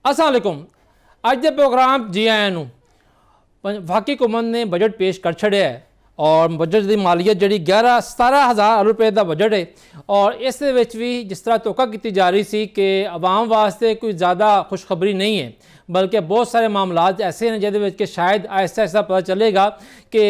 अस्सलाम वालेकुम। अज के प्रोग्राम जी आया नूं वफाकी हुकूमत ने बजट पेश कर छड़िया है और बजट की मालीयत जी 17,000 रुपए का बजट है और इस भी जिस तरह तोका की जा रही सी कि आवाम वास्ते कोई ज़्यादा खुशखबरी नहीं है, बल्कि बहुत सारे मामलात ऐसे हैं जिहदे कि शायद आहिस्ता आहिस्ता पता चलेगा कि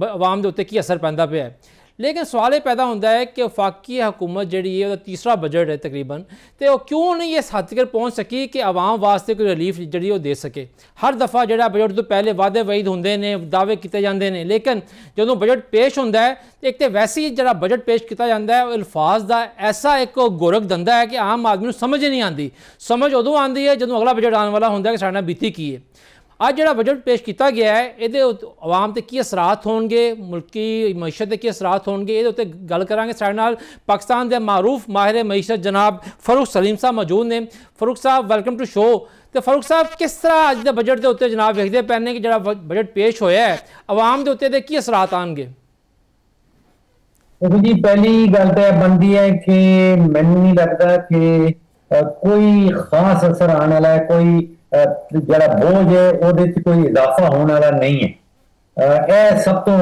आवाम के उत्ते की असर पैंदा पिया है। लेकिन सवाल ये पैदा होता है कि वफाकी हुकूमत जी है तीसरा बजट है तकरीबन, तो वो क्यों नहीं इस हद तक पहुँच सकी कि आवाम वास्ते कोई रिलीफ जी दे सके। हर दफ़ा जो बजट तो पहले वादे वईद होंगे ने, दावे किए जाते हैं, लेकिन जो बजट पेश होता है तो एक तो वैसे ही जो बजट पेश किया जाता है अल्फाज का ऐसा एक गोरख दंदा है कि आम आदमी को समझ नहीं आती। समझ उदों आती है जो अगला बजट आने वाला होंगे कि साढ़े बीती की है। अज जो बजट पेश किया गया है ये आवाम से की असरात होंगे, मुल्की मैशत के की असरात होंगे, ये उत्ते गल करांगे। साढ़े नाल पाकिस्तान के मारूफ माहिर मैशत जनाब फरूख सलीम साहब मौजूद ने। फरूख साहब वेलकम टू शो। तो फरूख साहब किस तरह अज के बजट के उत्ते जनाब वेखते पैने कि जो बजट पेश होया है आवाम के उत्ते की असरात आएंगे? जी पहली गल तो बनती है कि मैनू नहीं लगता कि कोई खास असर आने वाला है, कोई जरा बोझ है वो कोई इजाफा होने वाला नहीं है। यह सब तो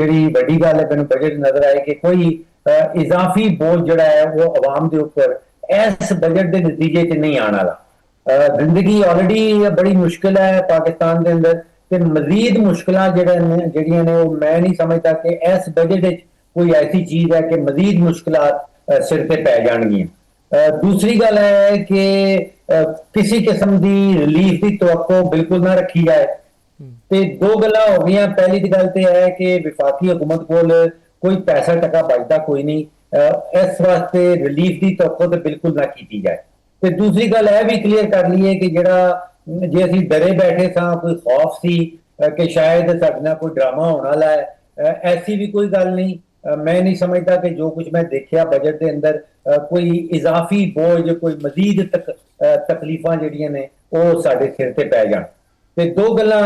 जी बड़ी गल है मैंने बजट नजर आए कि कोई इजाफी बोझ जड़ा है वो अवाम के उपर इस बजट के नतीजे च नहीं आने वाला। जिंदगी ऑलरेडी बड़ी मुश्किल है पाकिस्तान के अंदर, तो मजीद मुश्किल जड़ियां ने वो मैं नहीं समझता कि इस बजट कोई ऐसी चीज है कि मजीद मुश्किल सिर पे पै जाएंगियां। दूसरी गल है कि किसी किस्म की रिलीफ की तो बिल्कुल ना रखी जाए। तो दो गल्लां हो गई। पहली गल तो है कि विफाकी हुकूमत कोल कोई पैसा टका बचता कोई नहीं, इस वास्ते रिलीफ की तो बिल्कुल ना की जाए। तो दूसरी गल यह भी क्लीयर कर ली है कि जरा जे असीं डरे बैठे सां, कोई खौफ सी कि शायद साडे नाल कोई ड्रामा होने वाला है, ऐसी भी कोई गल नहीं। मैं नहीं समझता कि जो कुछ मैं देखा बजट के अंदर कोई इजाफी बोझ, कोई मजीद तकलीफां जड़ियां ने वो साडे सिर ते पै जाण। ते दो गल्लां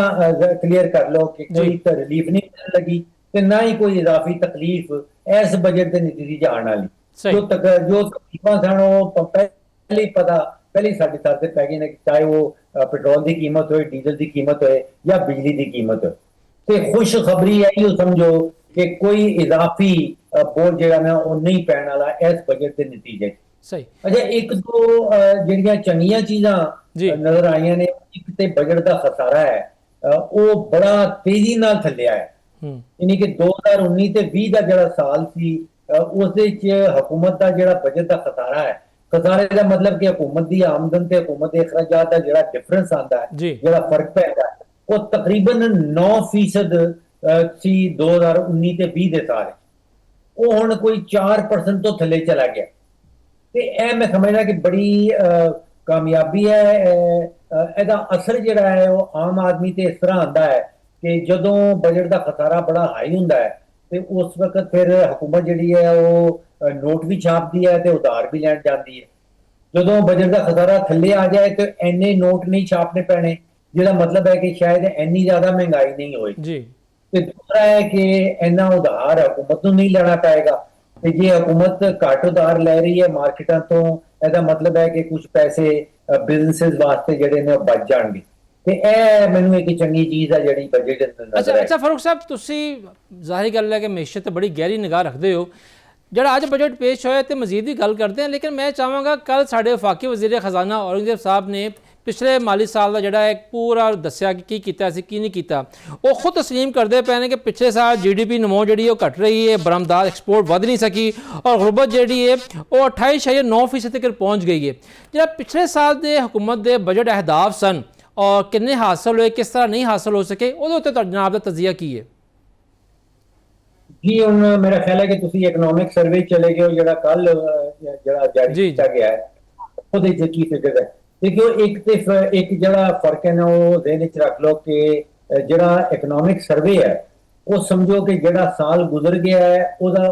क्लीयर कर लो कि कोई तो रिलीफ नहीं मिलने लगी ते ना ही कोई इजाफी तकलीफ इस बजट के नतीजे आने वाली। जो तकलीफां सन वो पहले पता पहले साडे सर ते पै गई ने, चाहे वो पेट्रोल की कीमत हो, डीजल की कीमत हो या बिजली की कीमत हो। ते खुशखबरी यही समझो कि कोई इजाफी बोझ जो ना वो नहीं पैने वाला इस बजट के नतीजे। सही। अच्छा, एक दो जिहड़ियां चंगियां चीज़ां नजर आईयां ने, एक ते बजट का खसारा है वो बड़ा तेजी नाल थल्लिया है। यानी कि 2019 ते 20 का जिहड़ा साल सी उस हुकूमत का जिहड़ा बजट का खसारा है, खसारे का मतलब कि हुकूमत की आमदन ते हुकूमत के अखराजात का जिहड़ा डिफरेंस आता है, जिहड़ा फर्क पैदा है, वो तकरीबन 9% सी 2019 ते 20 के साल वो हुण कोई 4% तो थले चला गया। ते यह मैं समझदा कि बड़ी कामयाबी है। ਇਹਦਾ असर जिहड़ा है वो आम आदमी ते इस तरह आंदा है कि जदों बजट का खसारा बड़ा हाई हुंदा है ते उस वक्त फिर हुकूमत जिहड़ी है वो नोट भी छापदी है ते उधार भी लैण जांदी है। जदों बजट का खसारा थल्ले आ जाए तो इन्ने नोट नहीं छापने पैने, जिहदा मतलब है कि शायद इन्नी ज्यादा महंगाई नहीं होएगी। ते दूसरा है कि इन्ना उधार हुकूमत को नहीं लेना पएगा। तो जे हुकूमत घट उधार लै रही है मार्केटां तो ਇਹਦਾ मतलब है कि कुछ पैसे बिजनेसेस वास्ते ਜਿਹੜੇ ਨੇ ਬਚ ਜਾਣਗੇ। ਤੇ ਇਹ ਮੈਨੂੰ ਇੱਕ ਚੰਗੀ ਚੀਜ਼ ਹੈ ਜਿਹੜੀ ਬਜਟ ਦੇ ਅੰਦਰ ਹੈ। अच्छा फारूक साहब, ਤੁਸੀਂ ਜ਼ਾਹਿਰ ਗੱਲ ਹੈ कि मैशत ਤੇ ਬੜੀ गहरी निगाह रखते हो। ਜਿਹੜਾ ਅੱਜ बजट पेश होया तो मजीद भी गल करते हैं, लेकिन मैं चाहांगा कल साढ़े वफाकी वज़ीर खजाना औरंगजेब साहब ने पिछले माली साल का जोड़ा एक पूरा दसिया कि किया की नहीं किया। वो खुद तस्लीम करते पे कि पिछले साल GDP नमो जी घट रही है, बरामदात एक्सपोर्ट बढ़ नहीं सकी और गुरबत जी है वो 28.9% तक पहुँच गई है। जो पिछले साल के हुकूमत के बजट अहदाफ सन और किन्ने हासिल हुए, किस तरह नहीं हासिल हो सके, वो जनाब का तजिया की है? जी हुण मेरा ख्याल है कि तुसीं इकनॉमिक सर्वे चले गए हो जिहड़ा कल जारी किया गया है, ਉਹਦੇ ਚ ਕੀ ਫਿਗਰ है। देखियो एक जरा फर्क है ना वो ज़हन च रख लो कि जरा इकनॉमिक सर्वे है वो समझो कि जरा साल गुजर गया है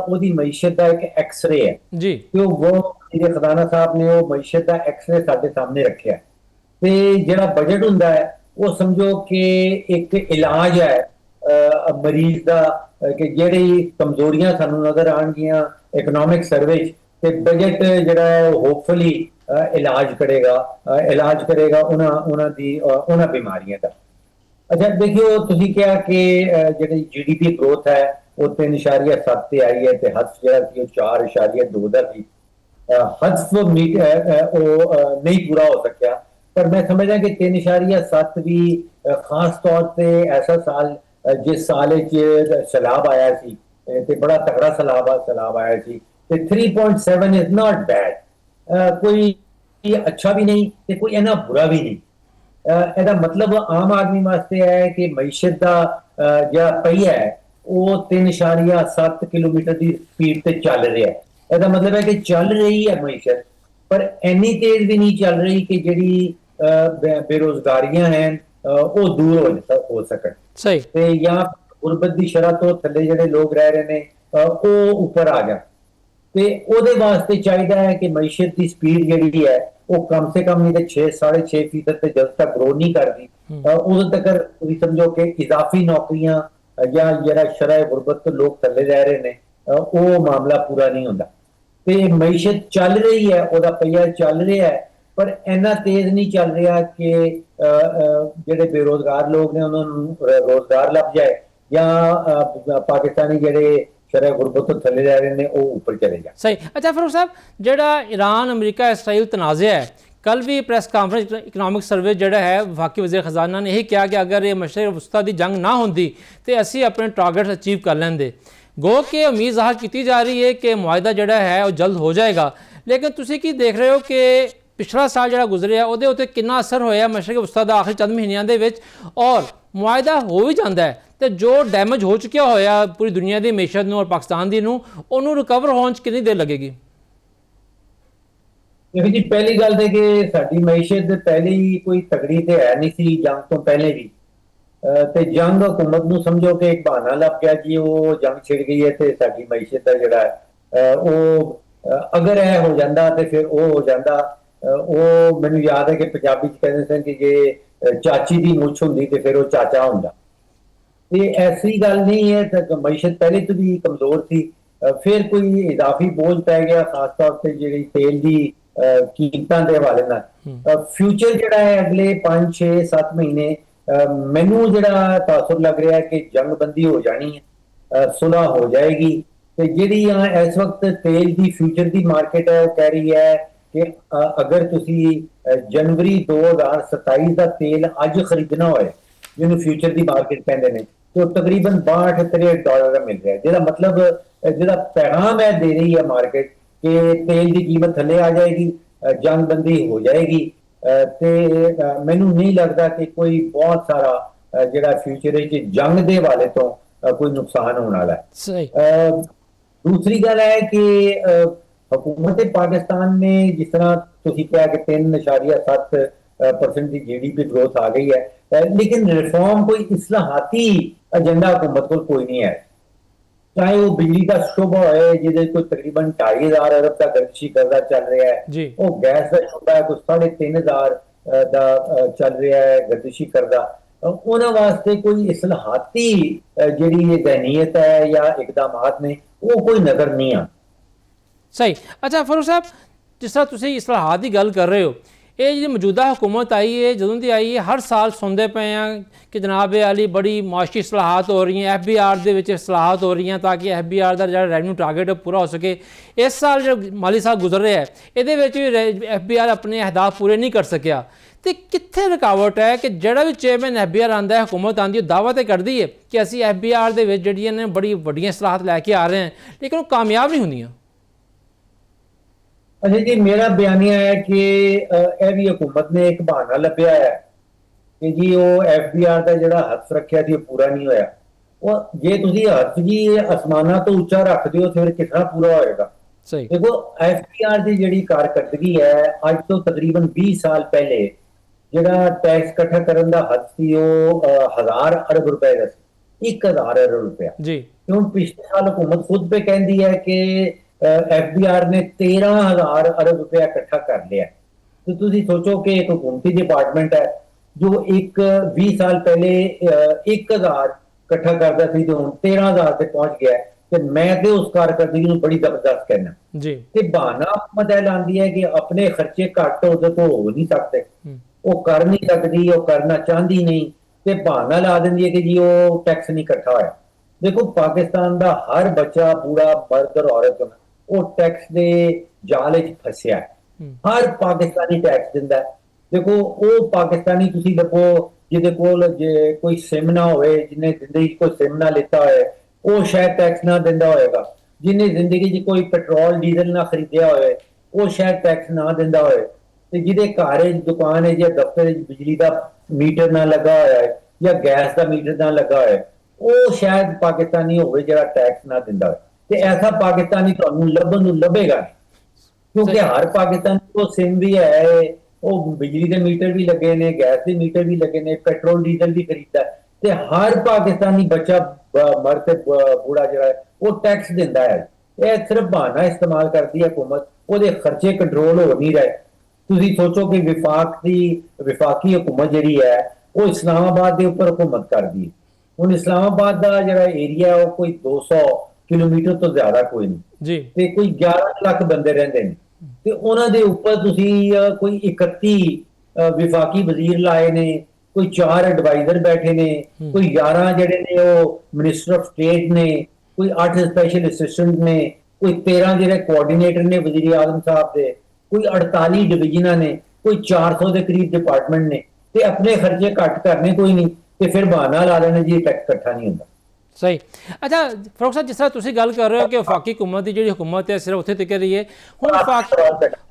ओदी मईशत का एक एक्सरे है जी। तो वो खजाना साहब ने वो मईशत का एक्सरे साडे सामने रखा है। तो जरा बजट हुंदा है वो समझो कि एक इलाज है मरीज का कि जेहड़ी कमजोरियां सानू नजर आउणगियां इकनॉमिक सर्वे ते बजट जरा होपफुली ਇਲਾਜ ਕਰੇਗਾ ਉਹਨਾਂ ਦੀ ਉਹਨਾਂ ਬਿਮਾਰੀਆਂ ਦਾ। ਅੱਛਾ ਦੇਖਿਓ, ਤੁਸੀਂ ਕਿਹਾ ਕਿ ਜਿਹੜੀ GDP ਗ੍ਰੋਥ ਹੈ ਉਹ 3.7 ਤੇ ਆਈ ਹੈ ਤੇ ਹੱਥ ਜਿਹੜਾ ਸੀ ਉਹ 4.2 ਦਾ ਸੀ। ਹੱਥ ਉਹ ਨਹੀਂ ਪੂਰਾ ਹੋ ਸਕਿਆ, ਪਰ ਮੈਂ ਸਮਝਦਾ ਕਿ 3.7 ਵੀ ਖਾਸ ਤੌਰ ਤੇ ਐਸਾ ਸਾਲ ਜਿਸ ਸਾਲ ਵਿੱਚ ਸੈਲਾਬ ਆਇਆ ਸੀ ਤੇ ਬੜਾ ਤਕੜਾ ਸੈਲਾਬ ਆਇਆ ਸੀ, ਤੇ 3.7 ਇਜ਼ ਨਾਟ ਬੈਡ। ਕੋਈ ਅੱਛਾ ਵੀ ਨਹੀਂ ਤੇ ਕੋਈ ਇੰਨਾ ਬੁਰਾ ਵੀ ਨਹੀਂ। ਇਹਦਾ ਮਤਲਬ ਆਮ ਆਦਮੀ ਵਾਸਤੇ ਹੈ ਕਿ ਮਈਸ਼ਤ ਦਾ ਜਿਹੜਾ ਪਹੀਆ ਹੈ ਉਹ 3.7 ਕਿਲੋਮੀਟਰ ਦੀ ਸਪੀਡ ਤੇ ਚੱਲ ਰਿਹਾ ਹੈ। ਇਹਦਾ ਮਤਲਬ ਹੈ ਕਿ ਚੱਲ ਰਹੀ ਹੈ ਮਈਸ਼ਤ, ਪਰ ਇੰਨੀ ਤੇਜ਼ ਵੀ ਨਹੀਂ ਚੱਲ ਰਹੀ ਕਿ ਜਿਹੜੀ ਬੇਰੋਜ਼ਗਾਰੀਆਂ ਹਨ ਉਹ ਦੂਰ ਹੋ ਸਕਣ, ਸਹੀ। ਤੇ ਜਾਂ ਗੁਰਬਤ ਦੀ ਸ਼ਰ੍ਹਾ ਤੋਂ ਥੱਲੇ ਜਿਹੜੇ ਲੋਕ ਰਹਿ ਰਹੇ ਨੇ ਉਹ ਉੱਪਰ ਆ ਜਾਣ। ਤੇ ਉਹਦੇ ਵਾਸਤੇ ਚਾਹੀਦਾ ਹੈ ਕਿ ਮਈਸ਼ਤ ਦੀ ਸਪੀਡ ਜਿਹੜੀ ਹੈ ਉਹ ਕਮ ਸੇ ਕਮ ਨਹੀਂ ਤੇ 6.5% ਤੇ ਜਦ ਤੱਕ ਗਰੋ ਨਹੀਂ ਕਰਦੀ ਉਦੋਂ ਤੱਕ ਤੁਸੀਂ ਸਮਝੋ ਕਿ ਇਜ਼ਾਫੀ ਨੌਕਰੀਆਂ ਜਾਂ ਜਿਹੜਾ ਸ਼ਰ੍ਹਾ ਗੁਰਬਤ ਤੋਂ ਲੋਕ ਥੱਲੇ ਰਹਿ ਰਹੇ ਨੇ ਉਹ ਮਾਮਲਾ ਪੂਰਾ ਨਹੀਂ ਹੁੰਦਾ। ਤੇ ਮਈਸ਼ਤ ਚੱਲ ਰਹੀ ਹੈ, ਉਹਦਾ ਪਹੀਆ ਚੱਲ ਰਿਹਾ ਹੈ, ਪਰ ਇੰਨਾ ਤੇਜ਼ ਨਹੀਂ ਚੱਲ ਰਿਹਾ ਕਿ ਜਿਹੜੇ ਬੇਰੋਜ਼ਗਾਰ ਲੋਕ ਨੇ ਉਹਨਾਂ ਨੂੰ ਰੋਜ਼ਗਾਰ ਲੱਭ ਜਾਏ ਜਾਂ ਪਾਕਿਸਤਾਨੀ ਜਿਹੜੇ ਸ਼ਰ੍ਹਾ ਗੁਰਬਤ ਤੋਂ ਥੱਲੇ ਰਹਿ ਰਹੇ ਨੇ ਉਹ ਉੱਪਰ ਚਲੇ ਜਾਣ। ਸਹੀ। ਅੱਛਾ ਫਾਰੂਕ ਸਾਹਿਬ, ਜਿਹੜਾ ਈਰਾਨ ਅਮਰੀਕਾ ਇਸਰਾਈਲ ਤਨਾਜ਼ਾ ਹੈ, ਕੱਲ ਵੀ ਪ੍ਰੈਸ ਕਾਨਫਰੰਸ ਇਕਨੋਮਿਕ ਸਰਵੇ ਜਿਹੜਾ ਹੈ ਵਫਾਕੀ ਵਜ਼ੀਰ ਖਜ਼ਾਨਾ ਨੇ ਇਹ ਕਿਹਾ ਕਿ ਅਗਰ ਇਹ ਮਸ਼ਰਕ ਵਸਤਾ ਦੀ ਜੰਗ ਨਾ ਹੁੰਦੀ ਤੇ ਅਸੀਂ ਆਪਣੇ ਟਾਰਗੇਟ ਅਚੀਵ ਕਰ ਲੈਂਦੇ। ਗੋ ਕਿ ਉਮੀਦ ਜ਼ਾਹਰ ਕੀਤੀ ਜਾ ਰਹੀ ਹੈ ਕਿ ਮੁਆਹਦਾ ਜਿਹੜਾ ਹੈ ਉਹ ਜਲਦ ਹੋ ਜਾਏਗਾ, ਲੇਕਿਨ ਤੁਸੀਂ ਕੀ ਦੇਖ ਰਹੇ ਹੋ ਕਿ ਪਿਛਲਾ ਸਾਲ ਜਿਹੜਾ ਗੁਜ਼ਰਿਆ ਉਹਦੇ ਉੱਤੇ ਕਿੰਨਾ ਅਸਰ ਹੋਇਆ ਮਸ਼ਰਕ ਵਸਤਾ ਦਾ ਆਖਰੀ ਚੰਦ ਮਹੀਨਿਆਂ ਦੇ ਵਿੱਚ, ਔਰ ਮੁਆਹਦਾ ਹੋ ਵੀ ਜਾਂਦਾ ਹੈ ਤੇ ਜੋ ਡੈਮੇਜ ਹੋ ਚੁੱਕਿਆ ਹੋਇਆ ਪੂਰੀ ਦੁਨੀਆ ਦੀ ਮਈਸ਼ਤ ਨੂੰ ਔਰ ਪਾਕਿਸਤਾਨ ਦੀ ਨੂੰ ਉਹਨੂੰ ਰਿਕਵਰ ਹੋਣ 'ਚ ਕਿੰਨੀ ਦੇਰ ਲੱਗੇਗੀ? ਦੇਖੋ ਜੀ, ਪਹਿਲੀ ਗੱਲ ਤੇ ਕਿ ਸਾਡੀ ਮਈਸ਼ਤ ਪਹਿਲੀ ਕੋਈ ਤਗੜੀ ਤੇ ਹੈ ਨਹੀਂ ਸੀ ਜੰਗ ਤੋਂ ਪਹਿਲੇ ਵੀ, ਤੇ ਜੰਗ ਹਕੂਮਤ ਨੂੰ ਸਮਝੋ ਕਿ ਇੱਕ ਬਹਾਨਾ ਲੱਭ ਗਿਆ ਜੀ ਉਹ ਜੰਗ ਛਿੜ ਗਈ ਹੈ ਤੇ ਸਾਡੀ ਮਈਸ਼ਤ ਦਾ ਜਿਹੜਾ ਉਹ ਅਗਰ ਇਹ ਹੋ ਜਾਂਦਾ ਤੇ ਫਿਰ ਉਹ ਹੋ ਜਾਂਦਾ। ਉਹ ਮੈਨੂੰ ਯਾਦ ਹੈ ਕਿ ਪੰਜਾਬੀ ਚ ਕਹਿੰਦੇ ਸਨ ਕਿ ਜੇ ਚਾਚੀ ਦੀ ਮੁੱਛ ਹੁੰਦੀ ਤੇ ਫਿਰ ਉਹ ਚਾਚਾ ਹੁੰਦਾ। ਤੇ ਐਸੀ ਗੱਲ ਨਹੀਂ ਹੈ, ਤਾਂ ਮਈਸ਼ਤ ਪਹਿਲੇ ਤੋਂ ਵੀ ਕਮਜ਼ੋਰ ਸੀ, ਫਿਰ ਕੋਈ ਇਜ਼ਾਫੀ ਬੋਝ ਪੈ ਗਿਆ ਖਾਸ ਤੌਰ ਤੇ ਜਿਹੜੀ ਤੇਲ ਦੀ ਕੀਮਤਾਂ ਦੇ ਹਵਾਲੇ ਨਾਲ। ਫਿਊਚਰ ਜਿਹੜਾ ਹੈ ਅਗਲੇ 5 6 7 ਮਹੀਨੇ ਮੈਨੂੰ ਜਿਹੜਾ ਤਾਸੁਰ ਲੱਗ ਰਿਹਾ ਕਿ ਜੰਗਬੰਦੀ ਹੋ ਜਾਣੀ ਹੈ, ਸੁਲ੍ਹਾ ਹੋ ਜਾਏਗੀ। ਤੇ ਜਿਹੜੀ ਇਸ ਵਕਤ ਤੇਲ ਦੀ ਫਿਊਚਰ ਦੀ ਮਾਰਕੀਟ ਹੈ ਉਹ ਕਹਿ ਰਹੀ ਹੈ ਕਿ ਅਗਰ ਤੁਸੀਂ ਜਨਵਰੀ 2027 ਦਾ ਤੇਲ ਅੱਜ ਖਰੀਦਣਾ ਹੋਏ, ਜਿਹਨੂੰ ਫਿਊਚਰ ਦੀ ਮਾਰਕੀਟ ਕਹਿੰਦੇ ਨੇ, ਤੇ ਉਹ ਤਕਰੀਬਨ $62-63 ਦਾ ਮਿਲ ਰਿਹਾ, ਜਿਹਦਾ ਮਤਲਬ ਜਿਹੜਾ ਪੈਗਾਮ ਹੈ ਦੇ ਰਹੀ ਹੈ ਮਾਰਕੀਟ ਕਿ ਤੇਲ ਦੀ ਕੀਮਤ ਥੱਲੇ ਆ ਜਾਏਗੀ, ਜੰਗਬੰਦੀ ਹੋ ਜਾਏਗੀ। ਤੇ ਮੈਨੂੰ ਨਹੀਂ ਲੱਗਦਾ ਕਿ ਕੋਈ ਬਹੁਤ ਸਾਰਾ ਜਿਹੜਾ ਫਿਊਚਰ ਵਿੱਚ ਜੰਗ ਦੇ ਵਾਲੇ ਤੋਂ ਕੋਈ ਨੁਕਸਾਨ ਹੋਣ ਵਾਲਾ ਹੈ। ਦੂਸਰੀ ਗੱਲ ਹੈ ਕਿ ਹਕੂਮਤ ਪਾਕਿस्तान ने जिस तरह ਤੁਸੀਂ ਕਿਹਾ ਕਿ 3.7% ਦੀ GDP ਗ੍ਰੋਥ ਆ ਗਈ ਹੈ, लेकिन रिफॉर्म कोई इस्लाहाती एजेंडा हुकूमत को कोई नहीं है। चाहे वो बिजली का शोबा है जिसे कोई तकरीबन 2,500 अरब का गर्दिशी कर्जा चल रहा है, वो गैस का शोबा है कोई 3,500 का चल रहा है गर्दिशी कर्जा। उन्होंने वास्ते कोई इस्लाहाती जी जहनीयत है या इकदामात ने वो कोई नजर नहीं आ। सही। अच्छा फारूक साहब, जिस तरह तुम इस्लाहात की गल कर रहे हो, ये जी मौजूदा हुकूमत आई है जदों दी आई है हर साल सुनते पे हैं कि जनाब अली बड़ी माशी सलाहत हो रही हैं, FBR दे विच सलाहत हो रही हैं ताकि FBR का जो रेवन्यू टारगेट पूरा हो सके। इस साल जो माली साल गुजर रहा है ये FBR अपने अहदाफ पूरे नहीं कर सकिया, तो कित्थे रुकावट है कि जोड़ा भी चेयरमैन FBR आता है हुकूमत आती है दावा तो करती है कि असी FBR दे विच जिहड़ियां ने बड़ी वड्डियां सलाहत लैके आ रहे हैं, लेकिन वो कामयाब नहीं होंदियां। अच्छा जी, मेरा बयानिया है कि यह भी हुकूमत ने एक बहाना लभ्या है कि जी वो FBR का जोड़ा हथ रखा थी पूरा नहीं होया। वो जे तुसी हथ जी आसमाना तो उच्चा रख दिओ फिर कितना पूरा होएगा। देखो FBR की जिहड़ी कारकर्दगी है अज तो तकरीबन 20 साल पहले जिहड़ा टैक्स इकट्ठा करन दा हथ सी वो 1000 अरब रुपए का सी, 1000 अरब रुपया जी। क्यों पिछले साल हुकूमत खुद पे कहती है कि FBR ने 13,000 अरब रुपया इकट्ठा कर लिया। तो तुसी सोचो कि एक हुकूमती डिपार्टमेंट है जो एक 20 साल पहले 1,000 इकट्ठा करता थी तो 13,000 से पहुंच गया है, ਤੇ ਮੈਂ ਤੇ ਉਸ ਕਾਰਕਰਦਗੀ ਨੂੰ ਬੜੀ ਜ਼ਬਰਦਸਤ ਕਹਿਣਾ। ਜੀ ਤੇ ਬਹਾਨਾ ਹੁਕੂਮਤ ਇਹ ਲਾਉਂਦੀ ਹੈ ਕਿ ਆਪਣੇ ਖਰਚੇ ਘੱਟ ਉਹਦੇ ਤੋਂ ਹੋ ਨਹੀਂ ਸਕਦੇ, ਉਹ ਕਰ ਨਹੀਂ ਸਕਦੀ, ਉਹ ਕਰਨਾ ਚਾਹੁੰਦੀ ਨਹੀਂ, ਤੇ ਬਹਾਨਾ ਲਾ ਦਿੰਦੀ ਹੈ ਕਿ ਜੀ ਉਹ ਟੈਕਸ ਨਹੀਂ ਇਕੱਠਾ ਹੋਇਆ। ਦੇਖੋ ਪਾਕਿਸਤਾਨ ਦਾ ਹਰ ਬੱਚਾ, ਬੂढ़ा, ਮਰਦ ਔਰ ਔਰਤ ਉਹ ਟੈਕਸ ਦੇ ਜਾਲ ਵਿੱਚ ਫਸਿਆ ਹੈ। ਹਰ ਪਾਕਿਸਤਾਨੀ ਟੈਕਸ ਦਿੰਦਾ ਹੈ। ਦੇਖੋ ਉਹ ਪਾਕਿਸਤਾਨੀ ਤੁਸੀਂ ਦੇਖੋ ਜਿਹਦੇ ਕੋਲ ਜੇ ਕੋਈ ਸਿਮ ਨਾ ਹੋਵੇ, ਜਿਹਨੇ ਜ਼ਿੰਦਗੀ 'ਚ ਕੋਈ ਸਿਮ ਨਾ ਲਿੱਤਾ ਹੋਏ, ਉਹ ਸ਼ਾਇਦ ਟੈਕਸ ਨਾ ਦਿੰਦਾ ਹੋਏਗਾ। ਜਿਹਨੇ ਜ਼ਿੰਦਗੀ 'ਚ ਕੋਈ ਪੈਟਰੋਲ ਡੀਜ਼ਲ ਨਾ ਖਰੀਦਿਆ ਹੋਏ, ਉਹ ਸ਼ਾਇਦ ਟੈਕਸ ਨਾ ਦਿੰਦਾ ਹੋਏ। ਤੇ ਜਿਹਦੇ ਘਰ 'ਚ ਦੁਕਾਨ ਹੈ ਜਾਂ ਦਫ਼ਤਰ 'ਚ ਬਿਜਲੀ ਦਾ ਮੀਟਰ ਨਾ ਲੱਗਾ ਹੋਇਆ ਹੈ ਜਾਂ ਗੈਸ ਦਾ ਮੀਟਰ ਨਾ ਲੱਗਾ ਹੋਇਆ, ਉਹ ਸ਼ਾਇਦ ਪਾਕਿਸਤਾਨੀ ਹੋਵੇ ਜਿਹੜਾ ਟੈਕਸ ਨਾ ਦਿੰਦਾ ਹੋਵੇ। ਤੇ ਐਸਾ ਪਾਕਿਸਤਾਨੀ ਤੁਹਾਨੂੰ ਲੱਭਣ ਨੂੰ ਲੱਭੇਗਾ, ਕਿਉਂਕਿ ਹਰ ਪਾਕਿਸਤਾਨੀ ਕੋਲ ਸਿਮ ਵੀ ਹੈ, ਉਹ ਬਿਜਲੀ ਦੇ ਮੀਟਰ ਵੀ ਲੱਗੇ ਨੇ, ਗੈਸ ਦੇ ਮੀਟਰ ਵੀ ਲੱਗੇ ਨੇ, ਪੈਟਰੋਲ ਡੀਜ਼ਲ ਵੀ ਖਰੀਦਦਾ, ਤੇ ਹਰ ਪਾਕਿਸਤਾਨੀ ਬੱਚਾ, ਮਰਦ ਤੇ ਬੂढ़ा ਜਿਹੜਾ ਹੈ ਉਹ ਟੈਕਸ ਦਿੰਦਾ ਹੈ। ਇਹ ਸਿਰਫ ਬਹਾਨਾ ਇਸਤੇਮਾਲ ਕਰਦੀ ਹੈ हुकूमत, ਉਹਦੇ ਖਰਚੇ ਕੰਟਰੋਲ ਹੋ ਨਹੀਂ ਰਹੇ। ਤੁਸੀਂ ਸੋਚੋ ਕਿ ਵਿਫਾਕੀ हुकूमत ਜਿਹੜੀ ਹੈ ਉਹ ਇਸਲਾਮਾਬਾਦ ਦੇ ਉੱਪਰ हुकूमत ਕਰਦੀ ਹੈ। ਹੁਣ ਇਸਲਾਮਾਬਾਦ ਦਾ ਜਿਹੜਾ ਏਰੀਆ ਉਹ ਕੋਈ 200 ਕਿਲੋਮੀਟਰ ਤੋਂ ਜ਼ਿਆਦਾ ਕੋਈ ਨਹੀਂ, ਜੀ ਤੇ ਕੋਈ 11 ਲੱਖ ਬੰਦੇ ਰਹਿੰਦੇ ਨੇ, ਤੇ ਉਹਨਾਂ ਦੇ ਉੱਪਰ ਤੁਸੀਂ ਕੋਈ 31 ਵਿਫਾਕੀ ਵਜ਼ੀਰ ਲਾਏ ਨੇ, ਕੋਈ 4 ਐਡਵਾਈਜ਼ਰ ਬੈਠੇ ਨੇ, ਕੋਈ 11 ਜਿਹੜੇ ਨੇ ਉਹ ਮਿਨਿਸਟਰ ਆਫ ਸਟੇਟ ਨੇ, ਕੋਈ 8 ਸਪੈਸ਼ਲ ਅਸਿਸਟੈਂਟ ਨੇ, ਕੋਈ 13 ਜਿਹੜੇ ਕੋਆਰਡੀਨੇਟਰ ਨੇ ਵਜ਼ੀਰ ਆਜ਼ਮ ਸਾਹਿਬ ਦੇ, ਕੋਈ 48 ਡਿਵੀਜ਼ਨਾਂ ਨੇ, ਕੋਈ 400 ਦੇ ਕਰੀਬ ਡਿਪਾਰਟਮੈਂਟ ਨੇ, ਤੇ ਆਪਣੇ ਖਰਚੇ ਘੱਟ ਕਰਨੇ ਕੋਈ ਨਹੀਂ, ਤੇ ਫਿਰ ਬਹਾਨਾ ਲਾ ਲੈਣਾ ਜੀ ਟੈਕਸ ਇਕੱਠਾ ਨਹੀਂ ਹੁੰਦਾ। ਸਹੀ। ਅੱਛਾ ਫਾਰੂਕ ਸਾਹਿਬ, ਜਿਸ ਤਰ੍ਹਾਂ ਤੁਸੀਂ ਗੱਲ ਕਰ ਰਹੇ ਹੋ ਕਿ ਵਫਾਕੀ हुकूमत ਦੀ ਜਿਹੜੀ हुकूमत ਹੈ ਸਿਰਫ ਉੱਥੇ ਤੱਕ ਰਹੀ ਹੈ,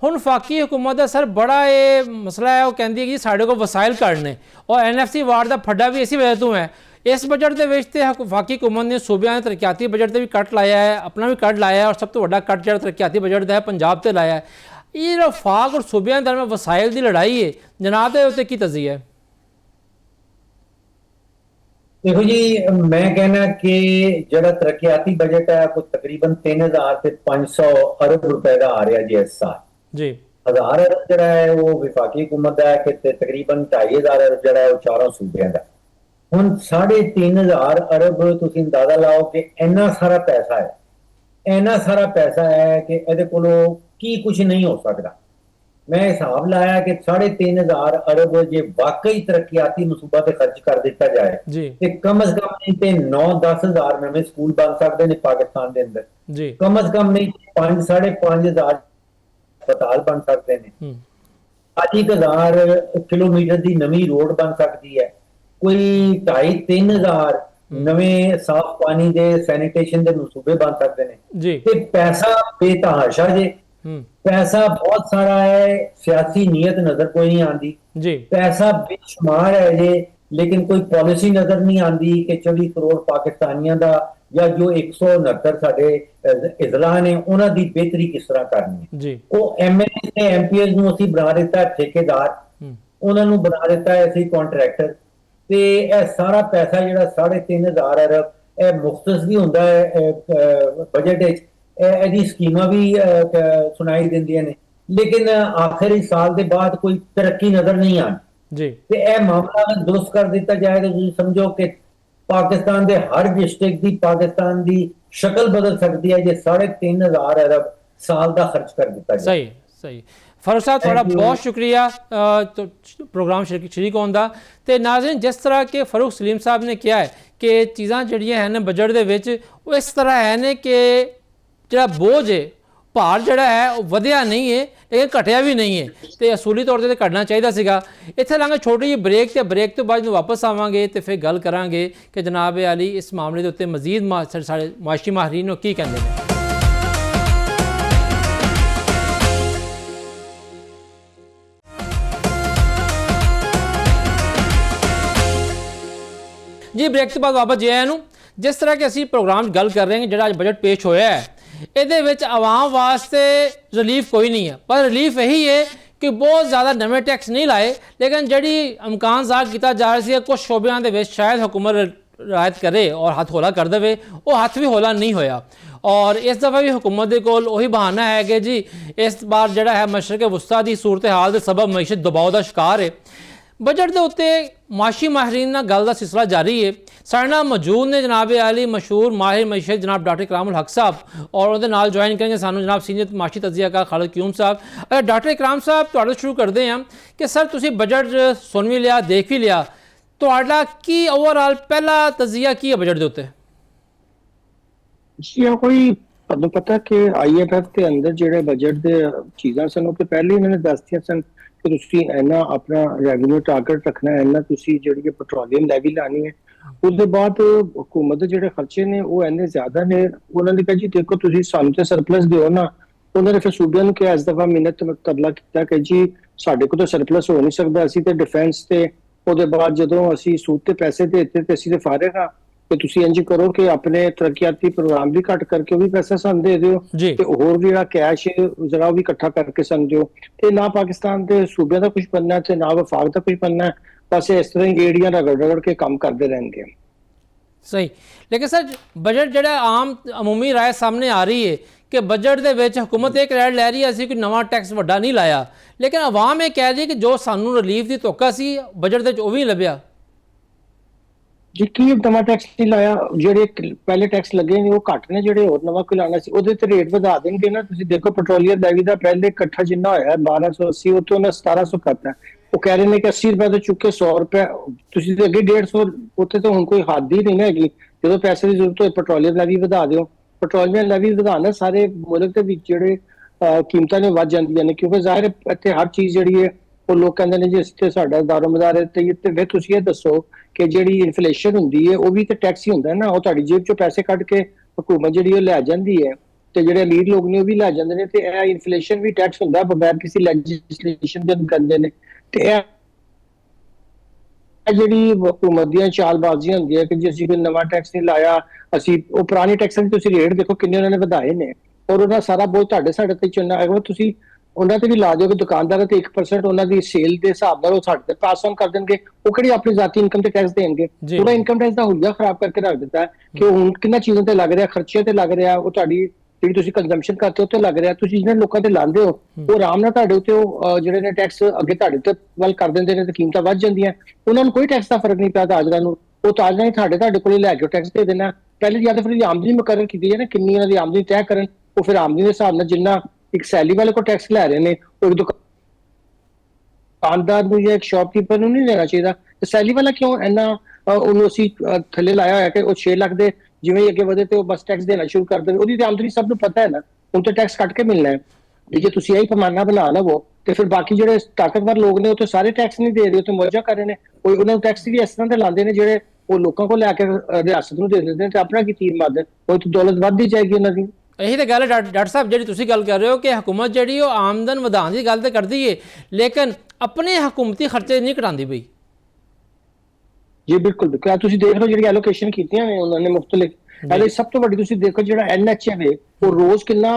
ਹੁਣ ਵਫਾਕੀ हुकूमत ਦਾ ਸਰ ਬੜਾ ਇਹ ਮਸਲਾ ਹੈ, ਉਹ ਕਹਿੰਦੀ ਹੈ ਕਿ ਸਾਡੇ ਕੋਲ ਵਸਾਇਲ ਘੱਟ ਨੇ, ਔਰ NFC ਵਾਰਡ ਦਾ ਫੱਡਾ ਵੀ ਇਸੇ ਵਜ੍ਹਾ ਤੋਂ ਹੈ। ਇਸ ਬਜਟ ਦੇ ਵਿੱਚ ਤੇ ਵਫਾਕੀ हुकूमत ਨੇ ਸੂਬਿਆਂ ਦੇ ਤਰੱਕਿਆਤੀ ਬਜਟ ਤੇ ਵੀ ਕੱਟ ਲਾਇਆ ਹੈ, ਆਪਣਾ ਵੀ ਕੱਟ ਲਾਇਆ ਹੈ, ਔਰ ਸਭ ਤੋਂ ਵੱਡਾ ਕੱਟ ਜਿਹੜਾ ਤਰੱਕਿਆਤੀ ਬਜਟ ਦਾ ਹੈ ਪੰਜਾਬ ਤੇ ਲਾਇਆ ਹੈ। ਇਹ ਜਿਹੜਾ ਵਫਾਕ ਔਰ ਸੂਬਿਆਂ ਦੇ ਦਰਮਿਆਨ ਵਸਾਇਲ ਦੀ ਲੜਾਈ ਹੈ ਜਨਾਬ, ਦੇ ਉੱਤੇ ਕੀ ਤਜ਼ੀਆ ਹੈ? देखो जी, मैं कहना कि जरा तरक्याती बजट है वो तकरीबन 3500 अरब रुपए का आ रहा जी इस साल जी। 1000 अरब जरा है वो विफाकी हुकूमत है कि तकरीबन 2500 अरब जरा है वो चारों सूबे का। हुन 3500 अरब तुसीं अंदाजा लाओ कि इन्ना सारा पैसा है, इन्ना सारा पैसा है कि इहदे कोलों की कुछ नहीं हो सकता। मैं हिसाब लाया कि 3500 अरब जे वाकई तरक्याती मनसूबा ते खर्च कर दिता जाए तो कम अज कम नहीं तो 9-10 हज़ार नवे स्कूल बन सकते हैं पाकिस्तान के अंदर, कम अज कम नहीं 5-5.5 हज़ार अस्पताल बन सकते हैं, 1000 किलोमीटर की नवी रोड बन सकती है, कोई 2.5-3 हज़ार नवे साफ पानी के सैनिटेशन के मनसूबे बन सकते हैं। पैसा बेतहाशा जे, पैसा बहुत सारा है, सियासी नीयत नजर कोई नहीं आती, पैसा बेशुमार है जे, लेकिन कोई पॉलिसी नजर नहीं आती कि 24 करोड़ पाकिस्तानियों का या जो 169 साडे इजला ने उन्हां दी बेहतरी किस तरह करनी है। वो MLA ते MPs ਨੂੰ ਅਸੀਂ ਬਣਾ ਦਿੱਤਾ ਠੇਕੇਦਾਰ, ਉਹਨਾਂ ਨੂੰ ਬਣਾ ਦਿੱਤਾ ਹੈ ਅਸੀਂ ਕੰਟਰੈਕਟਰ, ਤੇ ਇਹ ਸਾਰਾ ਪੈਸਾ ਜਿਹੜਾ 3500 ਅਰਬ ਇਹ ਮੁਖਤਸ ਵੀ ਹੁੰਦਾ ਹੈ ਬਜਟ ਵਿੱਚ, ਇਹਦੀ ਸਕੀਮਾਂ ਵੀ ਸੁਣਾਈ ਦਿੰਦੀਆਂ ਨੇ, ਲੇਕਿਨ ਆਖਰੀ ਸਾਲ ਦੇ ਬਾਅਦ ਕੋਈ ਤਰੱਕੀ ਨਜ਼ਰ ਨਹੀਂ ਆਉਂਦੀ ਜੀ। ਤੇ ਇਹ ਮਾਮਲਾ ਦੁਰਸਤ ਕਰ ਦਿੱਤਾ ਜਾਏ ਤਾਂ ਤੁਸੀਂ ਸਮਝੋ ਕਿ ਪਾਕਿस्तान ਦੇ ਹਰ ਡਿਸਟ੍ਰਿਕਟ ਦੀ ਪਾਕਿस्तान ਦੀ ਸ਼ਕਲ ਬਦਲ ਸਕਦੀ ਹੈ ਜੇ 3500 ਅਰਬ ਸਾਲ ਦਾ ਖਰਚ ਕਰ ਦਿੱਤਾ ਜਾਏ। ਸਹੀ ਸਹੀ। ਫਾਰੂਕ ਸਾਹਿਬ ਤੁਹਾਡਾ ਬਹੁਤ ਸ਼ੁਕਰੀਆ ਪ੍ਰੋਗਰਾਮ ਸ਼ਰੀਕ ਹੋਣ ਦਾ। ਤੇ ਨਾਜ਼ਰੀਨ, ਜਿਸ ਤਰ੍ਹਾਂ ਕਿ ਫਾਰੂਕ ਸਲੀਮ ਸਾਹਿਬ ਨੇ ਕਿਹਾ ਹੈ ਕਿ ਚੀਜ਼ਾਂ ਜਿਹੜੀਆਂ ਹਨ ਬਜਟ ਦੇ ਵਿੱਚ ਉਹ ਇਸ ਤਰ੍ਹਾਂ ਹੈ ਨੇ ਕਿ ਜਿਹੜਾ ਬੋਝ ਹੈ, ਭਾਰ ਜਿਹੜਾ ਹੈ ਉਹ ਵਧਿਆ ਨਹੀਂ ਹੈ ਲੇਕਿਨ ਘਟਿਆ ਵੀ ਨਹੀਂ ਹੈ, ਤੇ ਅਸੂਲੀ ਤੌਰ ਤੇ ਘਟਣਾ ਚਾਹੀਦਾ ਸੀਗਾ। ਇੱਥੇ ਲਾਂਗੇ ਛੋਟੀ ਜਿਹੀ ਬ੍ਰੇਕ, ਤੇ ਬ੍ਰੇਕ ਤੋਂ ਬਾਅਦ ਨੂੰ ਵਾਪਸ ਆਵਾਂਗੇ ਤੇ ਫਿਰ ਗੱਲ ਕਰਾਂਗੇ ਕਿ ਜਨਾਬ ਅਲੀ ਇਸ ਮਾਮਲੇ ਦੇ ਉੱਤੇ ਮਜ਼ੀਦ ਸਾਡੇ ਮੁਆਸ਼ੀ ਮਾਹਰੀਨ ਨੂੰ ਕੀ ਕਹਿੰਦੇ ਨੇ। जी ब्रेक तो बाद वापस जे आया। जिस तरह के असी प्रोग्राम गल कर रहे हैं जो बजट पेश होया है, ये आवाम वास्ते रिलीफ कोई नहीं है, पर रिलीफ यही है कि बहुत ज़्यादा नवे टैक्स नहीं लाए, लेकिन जी इम्कान ज़ाहिर किया जा रहा है कुछ शोबियां दे विच शायद हुकूमत रियायत करे और हाथ हौला कर दे, वो हाथ भी हौला नहीं होया। और इस दफ़ा भी हुकूमत के कोल वही बहाना है कि जी इस बार जड़ा है मशरक़ वस्ता की सूरत हाल के सबब मईशत दबाव का शिकार है। ਬਜਟ ਦੇ ਉੱਤੇ ਮਾਸ਼ੀ ਮਾਹਿਰੀਨ ਨਾਲ ਗੱਲ ਦਾ ਸਿਲਸਿਲਾ ਜਾਰੀ ਹੈ। ਸਾਡੇ ਨਾਲ ਮੌਜੂਦ ਨੇ ਜਨਾਬ ਆਲੀ ਮਸ਼ਹੂਰ ਮਾਹਿਰ ਮਈਸ਼ਤ ਜਨਾਬ ਡਾਕਟਰ ਇਕਰਾਮੁਲ ਹਕ ਸਾਹਿਬ, ਔਰ ਉਹਦੇ ਨਾਲ ਜੁਆਇਨ ਕरेंगे ਸਾਨੂੰ ਜਨਾਬ ਸੀਨੀਅਰ ਮਾਸ਼ੀ ਤਜਜ਼ੀਆਕਾਰ ਖਾਲਿਦ ਕਿਊਮ ਸਾਹਿਬ। ਡਾਕਟਰ ਇਕਰਾਮ ਸਾਹਿਬ, ਤੁਹਾਡੇ ਸ਼ੁਰੂ ਕਰਦੇ ਹਾਂ ਕਿ ਸਰ ਤੁਸੀਂ ਬਜਟ ਸੁਣ ਵੀ ਲਿਆ, ਦੇਖ ਵੀ ਲਿਆ, ਤੁਹਾਡਾ ਕੀ ਓਵਰਆਲ ਪਹਿਲਾ ਤਜਜ਼ੀਆ ਕੀ ਹੈ ਬਜਟ ਦੇ ਉੱਤੇ? ਜੀ ਕੋਈ ਤੁਹਾਨੂੰ ਪਤਾ ਕਿ IMF ਦੇ ਅੰਦਰ ਜਿਹੜੇ ਬਜਟ ਦੇ ਚੀਜ਼ਾਂ ਸਨ ਉਹ ਤੇ ਪਹਿਲੇ ਹੀ ਮੈਨੂੰ ਦੱਸਤੀਆਂ ਸਨ ਕਿ ਤੁਸੀਂ ਇੰਨਾ ਆਪਣਾ ਰੈਵਨਿਊ ਟਾਰਗੇਟ ਰੱਖਣਾ ਹੈ, ਇੰਨਾ ਤੁਸੀਂ ਜਿਹੜੀ ਪੈਟਰੋਲੀਅਮ ਲੈਵੀ ਲਾਣੀ ਹੈ। उसके बाद हुकूमत के ਜਿਹੜੇ ਖਰਚੇ ਨੇ ਉਹ ਇੰਨੇ ਜ਼ਿਆਦਾ ਨੇ। ਉਹਨਾਂ ਨੇ ਕਿਹਾ ਜੀ ਦੇਖੋ ਤੁਸੀਂ ਸਾਨੂੰ ਤੇ ਸਰਪਲਸ ਦਿਓ ਨਾ। ਉਹਨਾਂ ਨੇ ਫਿਰ ਸੂਬਿਆਂ ਨੂੰ ਕਿਹਾ ਇਸ ਦਫਾ ਮਿਹਨਤ ਤਰਲਾ ਕੀਤਾ ਕਿ ਜੀ ਸਾਡੇ ਕੋਲ ਤਾਂ ਸਰਪਲਸ ਹੋ ਨਹੀਂ ਸਕਦਾ, ਅਸੀਂ ਤੇ ਡਿਫੈਂਸ ਤੇ ਉਹਦੇ ਬਾਅਦ ਜਦੋਂ ਅਸੀਂ ਸੂਦ ਤੇ ਪੈਸੇ ਦੇ ਦਿੱਤੇ ਤੇ ਅਸੀਂ ਤੇ ਫਾਰਿਗ ਹਾਂ, ਤੇ ਤੁਸੀਂ ਇੰਜ ਕਰੋ ਕਿ ਆਪਣੇ ਤਰੱਕੀਆਤੀ ਪ੍ਰੋਗਰਾਮ ਵੀ ਘੱਟ ਕਰਕੇ ਉਹ ਵੀ ਪੈਸਾ ਸਾਨੂੰ ਦੇ ਦਿਓ ਤੇ ਹੋਰ ਵੀ ਜਿਹੜਾ ਕੈਸ਼ ਜ਼ਰਾ ਉਹ ਵੀ ਇਕੱਠਾ ਕਰਕੇ ਸਾਨੂੰ ਦਿਓ। ਤੇ ਨਾ ਪਾਕਿਸਤਾਨ ਦੇ ਸੂਬਿਆਂ ਦਾ ਕੁਝ ਬਣਨਾ ਤੇ ਨਾ ਵਫਾਕ ਦਾ ਕੁਝ ਬਣਨਾ, बस इस तरह ही एड़ियां रगड़ रगड़ के काम करते रहेंगे। सही, लेकिन सर बजट जो आम अमूमी राय सामने आ रही है कि बजट के विच हुकूमत एक राय लै रही है असीं कोई नवा टैक्स वड्डा नहीं लाया, लेकिन आवाम ये कह रही है कि जो सानू रिलीफ की धोखा सी बजट दे वो भी नहीं लभ्या। जी की नवा टैक्स नहीं लाया, जेडे पहले टैक्स लगे ने वो घट ने, जेडे होर नवा कोई लाना सी ओदे ते रेट वधा देंगे ना। तुसीं देखो पेट्रोलियम लैवी दा पहले इकट्ठा जिन्ना होया 1280 ਉਹ ਤੋਂ ਉਹਨੇ 1700 ਕਰਤਾ। ਉਹ ਕਹਿ ਰਹੇ ਨੇ ਕਿ 80 ਰੁਪਏ ਤੋਂ ਚੁੱਕ ਕੇ 100 ਰੁਪਏ ਤੁਸੀਂ ਤੇ ਅੱਗੇ 150 ਉੱਥੇ ਤਾਂ ਹੁਣ ਕੋਈ ਹੱਦ ਹੀ ਨਹੀਂ ਹੈਗੀ। ਜਦੋਂ ਪੈਸੇ ਦੀ ਜ਼ਰੂਰਤ ਹੋਏ ਪੈਟਰੋਲੀਅਮ ਲੈਵੀ ਵਧਾ ਦਿਓ। ਪੈਟਰੋਲੀਅਮ ਲੈਵੀ ਵਧਾਉਣਾ ਸਾਰੇ ਮੁਲਕ ਦੇ ਵਿੱਚ ਜਿਹੜੇ ਕੀਮਤਾਂ ਨੇ ਵੱਧ ਜਾਂਦੀਆਂ ਨੇ, ਕਿਉਂਕਿ ਜ਼ਾਹਿਰ ਇੱਥੇ ਹਰ ਚੀਜ਼ ਜਿਹੜੀ ਹੈ ਉਹ ਲੋਕ ਕਹਿੰਦੇ ਨੇ ਜੀ ਇਸ ਤੇ ਸਾਡਾ ਦਾਰੋਮਦਾਰ ਹੈ। ਤੇ ਫਿਰ ਤੁਸੀਂ ਇਹ ਦੱਸੋ ਕਿ ਜਿਹੜੀ ਇਨਫਲੇਸ਼ਨ ਹੁੰਦੀ ਹੈ ਉਹ ਵੀ ਤੇ ਟੈਕਸ ਹੀ ਹੁੰਦਾ ਨਾ। ਉਹ ਤੁਹਾਡੀ ਜੇਬ ਚੋਂ ਪੈਸੇ ਕੱਢ ਕੇ ਹਕੂਮਤ ਜਿਹੜੀ ਉਹ ਲੈ ਜਾਂਦੀ ਹੈ ਤੇ ਜਿਹੜੇ ਅਮੀਰ ਲੋਕ ਨੇ ਉਹ ਵੀ ਲੈ ਜਾਂਦੇ ਨੇ। ਤੇ ਇਹ ਇਨਫਲੇਸ਼ਨ ਵੀ ਟੈਕਸ ਹੁੰਦਾ ਬਗੈਰ ਕਿਸੇ ਲੈਜਿਸਲੇਸ਼ਨ ਦੇ ਕਰਦੇ ਨੇ। ਤੇ ਇਹ ਜਿਹੜੀ ਹਕੂਮਤ ਦੀਆਂ ਚਾਲਬਾਜ਼ੀਆਂ ਹੁੰਦੀਆਂ ਕਿ ਜੇ ਅਸੀਂ ਕੋਈ ਨਵਾਂ ਟੈਕਸ ਨਹੀਂ ਲਾਇਆ, ਅਸੀਂ ਉਹ ਪੁਰਾਣੇ ਟੈਕਸਾਂ ਦੇ ਤੁਸੀਂ ਰੇਟ ਦੇਖੋ ਕਿੰਨੇ ਉਹਨਾਂ ਨੇ ਵਧਾਏ ਨੇ, ਔਰ ਉਹਦਾ ਸਾਰਾ ਬੋਝ ਤੁਹਾਡੇ ਸਾਡੇ ਤੇ ਚੁਣਨਾ। ਅਗਰ ਤੁਸੀਂ ਉਹਨਾਂ ਤੇ ਵੀ ਲਾ ਦਿਓਗੇ ਦੁਕਾਨਦਾਰਾਂ ਤੇ 1% ਉਹਨਾਂ ਦੀ ਸੇਲ ਦੇ ਹਿਸਾਬ ਨਾਲ ਉਹ ਸਾਡੇ ਤੇ ਪਾਸ ਔਨ ਕਰ ਦੇਣਗੇ। ਉਹ ਕਿਹੜੀ ਆਪਣੀ ਜ਼ਾਤੀ ਇਨਕਮ ਤੇ ਟੈਕਸ ਦੇਣਗੇ? ਪੂਰਾ ਇਨਕਮ ਟੈਕਸ ਦਾ ਹੁਲੀਆ ਖਰਾਬ ਕਰਕੇ ਰੱਖ ਦਿੱਤਾ ਕਿ ਹੁਣ ਕਿੰਨਾ ਚੀਜ਼ਾਂ ਤੇ ਲੱਗ ਰਿਹਾ, ਖਰਚੇ ਤੇ ਲੱਗ ਰਿਹਾ, ਉਹ ਤੁਹਾਡੀ ਜਿਹੜੀ ਤੁਸੀਂ ਕੰਜ਼ੰਪਸ਼ਨ ਕਰਦੇ ਹੋ ਤੇ ਲੱਗ ਰਿਹਾ। ਤੁਸੀਂ ਜਿਹਨਾਂ ਲੋਕਾਂ ਤੇ ਲਾਉਂਦੇ ਹੋ ਉਹ ਆਰਾਮ ਨਾਲ ਤੁਹਾਡੇ ਉੱਤੇ ਉਹ ਜਿਹੜੇ ਨੇ ਟੈਕਸ ਅੱਗੇ ਤੁਹਾਡੇ ਤੇ ਵੱਲ ਕਰ ਦਿੰਦੇ ਨੇ ਤੇ ਕੀਮਤਾਂ ਵੱਧ ਜਾਂਦੀਆਂ। ਉਹਨਾਂ ਨੂੰ ਕੋਈ ਟੈਕਸ ਦਾ ਫਰਕ ਨਹੀਂ ਪਿਆ ਤਾਜਰਾਂ ਨੂੰ। ਉਹ ਤਾਜਰਾਂ ਹੀ ਤੁਹਾਡੇ ਕੋਲੇ ਲੈ ਕੇ ਟੈਕਸ ਦੇ ਦੇਣਾ। ਪਹਿਲੇ ਜਾਂ ਤਾਂ ਫਿਰ ਆਮਦਨੀ ਮੁਕਰਰ ਕੀਤੀ ਜਾਏ ਨਾ, ਕਿੰਨੀ ਉਹਨਾਂ ਦੀ ਆਮਦਨੀ ਤੈਅ ਕਰਨ। ਉਹ ਫਿਰ ਆਮਦਨੀ ਦੇ ਹਿਸਾਬ ਨਾਲ ਜਿੰਨਾ ਇੱਕ ਸੈਲੀ ਵਾਲੇ ਕੋਲ ਟੈਕਸ ਲੈ ਰਹੇ ਨੇ ਉਹ ਦੁਕਾਨਦਾਰ ਨੂੰ ਜਾਂ ਇੱਕ ਸ਼ਾਪਕੀਪਰ ਨੂੰ ਨਹੀਂ ਲੈਣਾ ਚਾਹੀਦਾ। ਤੇ ਸੈਲੀ ਵਾਲਾ ਕਿਉਂ ਇੰਨਾ ਉਹਨੂੰ ਅਸੀਂ ਥੱਲੇ ਲਾਇਆ ਹੋਇਆ ਕਿ ਉਹ 6 ਲੱਖ ਦੇ ਜਿਵੇਂ ਅੱਗੇ ਵਧੇ ਤੇ ਉਹ ਬਸ ਟੈਕਸ ਦੇਣਾ ਸ਼ੁਰੂ ਕਰ ਦੇਵੇ। ਉਹਦੀ ਤੇ ਆਮਦਨੀ ਸਭ ਨੂੰ ਪਤਾ ਹੈ ਨਾ, ਹੁਣ ਤਾਂ ਟੈਕਸ ਕੱਟ ਕੇ ਮਿਲਣਾ ਹੈ। ਜੇ ਤੁਸੀਂ ਇਹੀ ਪੈਮਾਨਾ ਬਣਾ ਲਵੋ ਤੇ ਫਿਰ ਬਾਕੀ ਜਿਹੜੇ ਤਾਕਤਵਰ ਲੋਕ ਨੇ ਉਹ ਤੇ ਸਾਰੇ ਟੈਕਸ ਨਹੀਂ ਦੇ ਰਹੇ, ਉਹ ਤੇ ਮੌਜਾਂ ਕਰ ਰਹੇ ਨੇ। ਉਹ ਉਹਨਾਂ ਨੂੰ ਟੈਕਸ ਵੀ ਇਸ ਤਰ੍ਹਾਂ ਦੇ ਲਾਉਂਦੇ ਨੇ ਜਿਹੜੇ ਉਹ ਲੋਕਾਂ ਕੋਲ ਲੈ ਕੇ ਰਿਆਸਤ ਨੂੰ ਦੇ ਦਿੰਦੇ ਨੇ ਤੇ ਆਪਣਾ ਕੀ ਤੀਰ ਮਾਰਦੇ। ਉਹ ਤੇ ਦੌਲਤ ਵੱਧਦੀ ਜਾਏਗੀ ਉਹਨਾਂ ਦੀ। ਇਹੀ ਤਾਂ ਗੱਲ ਹੈ ਡਾਕਟਰ ਸਾਹਿਬ ਜਿਹੜੀ ਤੁਸੀਂ ਗੱਲ ਕਰ ਰਹੇ ਹੋ ਕਿ ਹਕੂਮਤ ਜਿਹੜੀ ਉਹ ਆਮਦਨ ਵਧਾਉਣ ਦੀ ਗੱਲ ਤਾਂ ਕਰਦੀ ਹੈ ਲੇਕਿਨ ਆਪਣੇ ਹਕੂਮਤੀ ਖਰਚੇ ਨਹੀਂ ਘਟਾਉਂਦੀ ਪਈ। ਜੀ ਬਿਲਕੁਲ ਬਿਲਕੁਲ, ਤੁਸੀਂ ਦੇਖ ਲਓ ਜਿਹੜੀ ਐਲੋਕੇਸ਼ਨ ਕੀਤੀਆਂ ਨੇ ਉਹਨਾਂ ਨੇ ਮੁਖਤਲਿਫ। ਇਹਦੇ ਸਭ ਤੋਂ ਵੱਡੀ ਤੁਸੀਂ ਦੇਖੋ ਜਿਹੜਾ NHM ਹੈ ਉਹ ਰੋਜ਼ ਕਿੰਨਾ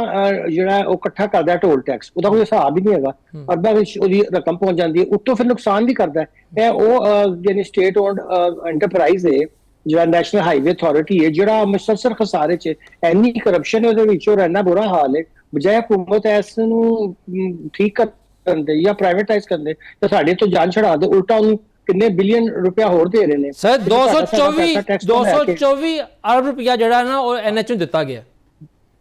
ਜਿਹੜਾ ਉਹ ਇਕੱਠਾ ਕਰਦਾ ਟੋਲ ਟੈਕਸ, ਉਹਦਾ ਕੋਈ ਹਿਸਾਬ ਹੀ ਨਹੀਂ ਹੈਗਾ। ਅਰਬਾਂ ਵਿੱਚ ਉਹਦੀ ਰਕਮ ਪਹੁੰਚ ਜਾਂਦੀ ਹੈ, ਉੱਤੋਂ ਫਿਰ ਨੁਕਸਾਨ ਵੀ ਕਰਦਾ ਹੈ। ਇਹ ਉਹ ਜਿਹੜੀ ਸਟੇਟ ਓਨਡ ਐਂਟਰਪ੍ਰਾਈਜ਼ ਹੈ ਜਿਹੜਾ ਨੈਸ਼ਨਲ ਹਾਈਵੇ ਅਥਾਰਟੀ ਹੈ ਜਿਹੜਾ ਮੁਸਲਸਲ ਖਸਾਰੇ 'ਚ ਇੰਨੀ ਕਰਪਸ਼ਨ ਉਹਦੇ ਵਿੱਚ ਔਰ ਇੰਨਾ ਬੁਰਾ ਹਾਲ ਹੈ। ਬਜਾਏ ਹਕੂਮਤ ਇਸ ਨੂੰ ਠੀਕ ਕਰਨ ਦੇ ਜਾਂ ਪ੍ਰਾਈਵੇਟਾਈਜ਼ ਕਰਨ ਦੇ ਤੇ ਸਾਡੇ ਤੋਂ ਜਾਨ ਛੁਡਾ ਦੇ, ਉਲਟਾ ਉਹਨੂੰ ਕਿੰਨੇ ਬਿਲੀਅਨ ਰੁਪਇਆ ਹੋਰ ਦੇ ਰਹੇ ਨੇ। ਸਰ 224 ਅਰਬ ਰੁਪਇਆ ਜਿਹੜਾ ਨਾ ਉਹ NH ਨੂੰ ਦਿੱਤਾ ਗਿਆ।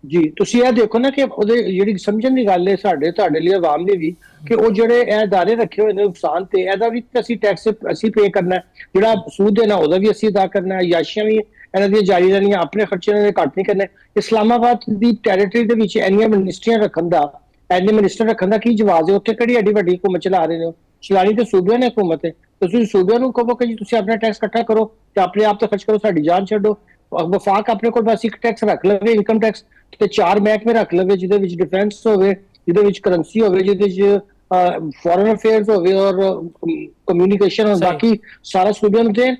ਜੀ ਤੁਸੀਂ ਇਹ ਦੇਖੋ ਨਾ ਕਿ ਉਹਦੇ ਜਿਹੜੀ ਸਮਝਣ ਦੀ ਗੱਲ ਹੈ ਸਾਡੇ ਤੁਹਾਡੇ ਲਈ ਆਵਾਮ ਲਈ ਵੀ ਕਿ ਉਹ ਜਿਹੜੇ ਇਹ ਅਦਾਰੇ ਰੱਖੇ ਹੋਏ ਨੇ ਨੁਕਸਾਨ ਤੇ ਇਹਦਾ ਵੀ ਅਸੀਂ ਟੈਕਸ ਅਸੀਂ ਪੇ ਕਰਨਾ, ਜਿਹੜਾ ਸੂਦ ਦੇਣਾ ਉਹਦਾ ਵੀ ਅਸੀਂ ਅਦਾ ਕਰਨਾ, ਯਾਸ਼ੀਆਂ ਵੀ ਇਹਨਾਂ ਦੀਆਂ ਜਾਰੀ ਰਹਿਣੀਆਂ, ਆਪਣੇ ਖਰਚੇ ਇਹਨਾਂ ਦੇ ਘੱਟ ਨਹੀਂ ਕਰਨੇ। ਇਸਲਾਮਾਬਾਦ ਦੀ ਟੈਰੀਟਰੀ ਦੇ ਵਿੱਚ ਇੰਨੀਆਂ ਮਿਨਿਸਟਰੀਆਂ ਰੱਖਣ ਦਾ, ਇੰਨੇ ਮਿਨਿਸਟਰ ਰੱਖਣ ਦਾ ਕੀ ਜਵਾਬ ਹੈ? ਉੱਥੇ ਕਿਹੜੀ ਐਡੀ ਵੱਡੀ ਹੁਕੂਮਤ ਚਲਾ ਰਹੇ ਨੇ? ਚਲਾਣੀ ਤੇ ਸੂਬਿਆਂ ਨੇ ਹੁਕੂਮਤ ਹੈ। ਤੁਸੀਂ ਸੂਬਿਆਂ ਨੂੰ ਕਹੋ ਕਿ ਜੀ ਤੁਸੀਂ ਆਪਣਾ ਟੈਕਸ ਇਕੱਠਾ ਕਰੋ ਤੇ ਆਪਣੇ ਆਪ ਤੋਂ ਖਰਚ ਕਰੋ, ਸਾਡੀ ਜਾਨ ਛੱਡੋ। ਵਫਾਕ ਆਪਣੇ ਕੋਲ ਬਸ ਇੱਕ ਟੈਕਸ ਰੱਖ ਲਵੇ, ਇਨਕਮ ਟੈਕਸ, ਤੇ 4 ਮਹਿਕਮੇ ਰੱਖ ਲਵੇ ਜਿਹਦੇ ਵਿੱਚ ਡਿਫੈਂਸ ਹੋਵੇ, ਜਿਹਦੇ ਵਿੱਚ ਕਰੰਸੀ ਹੋਵੇ, ਜਿਹਦੇ ਵਿੱਚ ਫੋਰਨ ਅਫੇਅਰਸ ਹੋਵੇ ਔਰ ਕਮਿਊਨੀਕੇਸ਼ਨ ਹੋਵੇ, ਬਾਕੀ ਸਾਰਾ ਸੂਬਿਆਂ ਨੂੰ ਦੇ।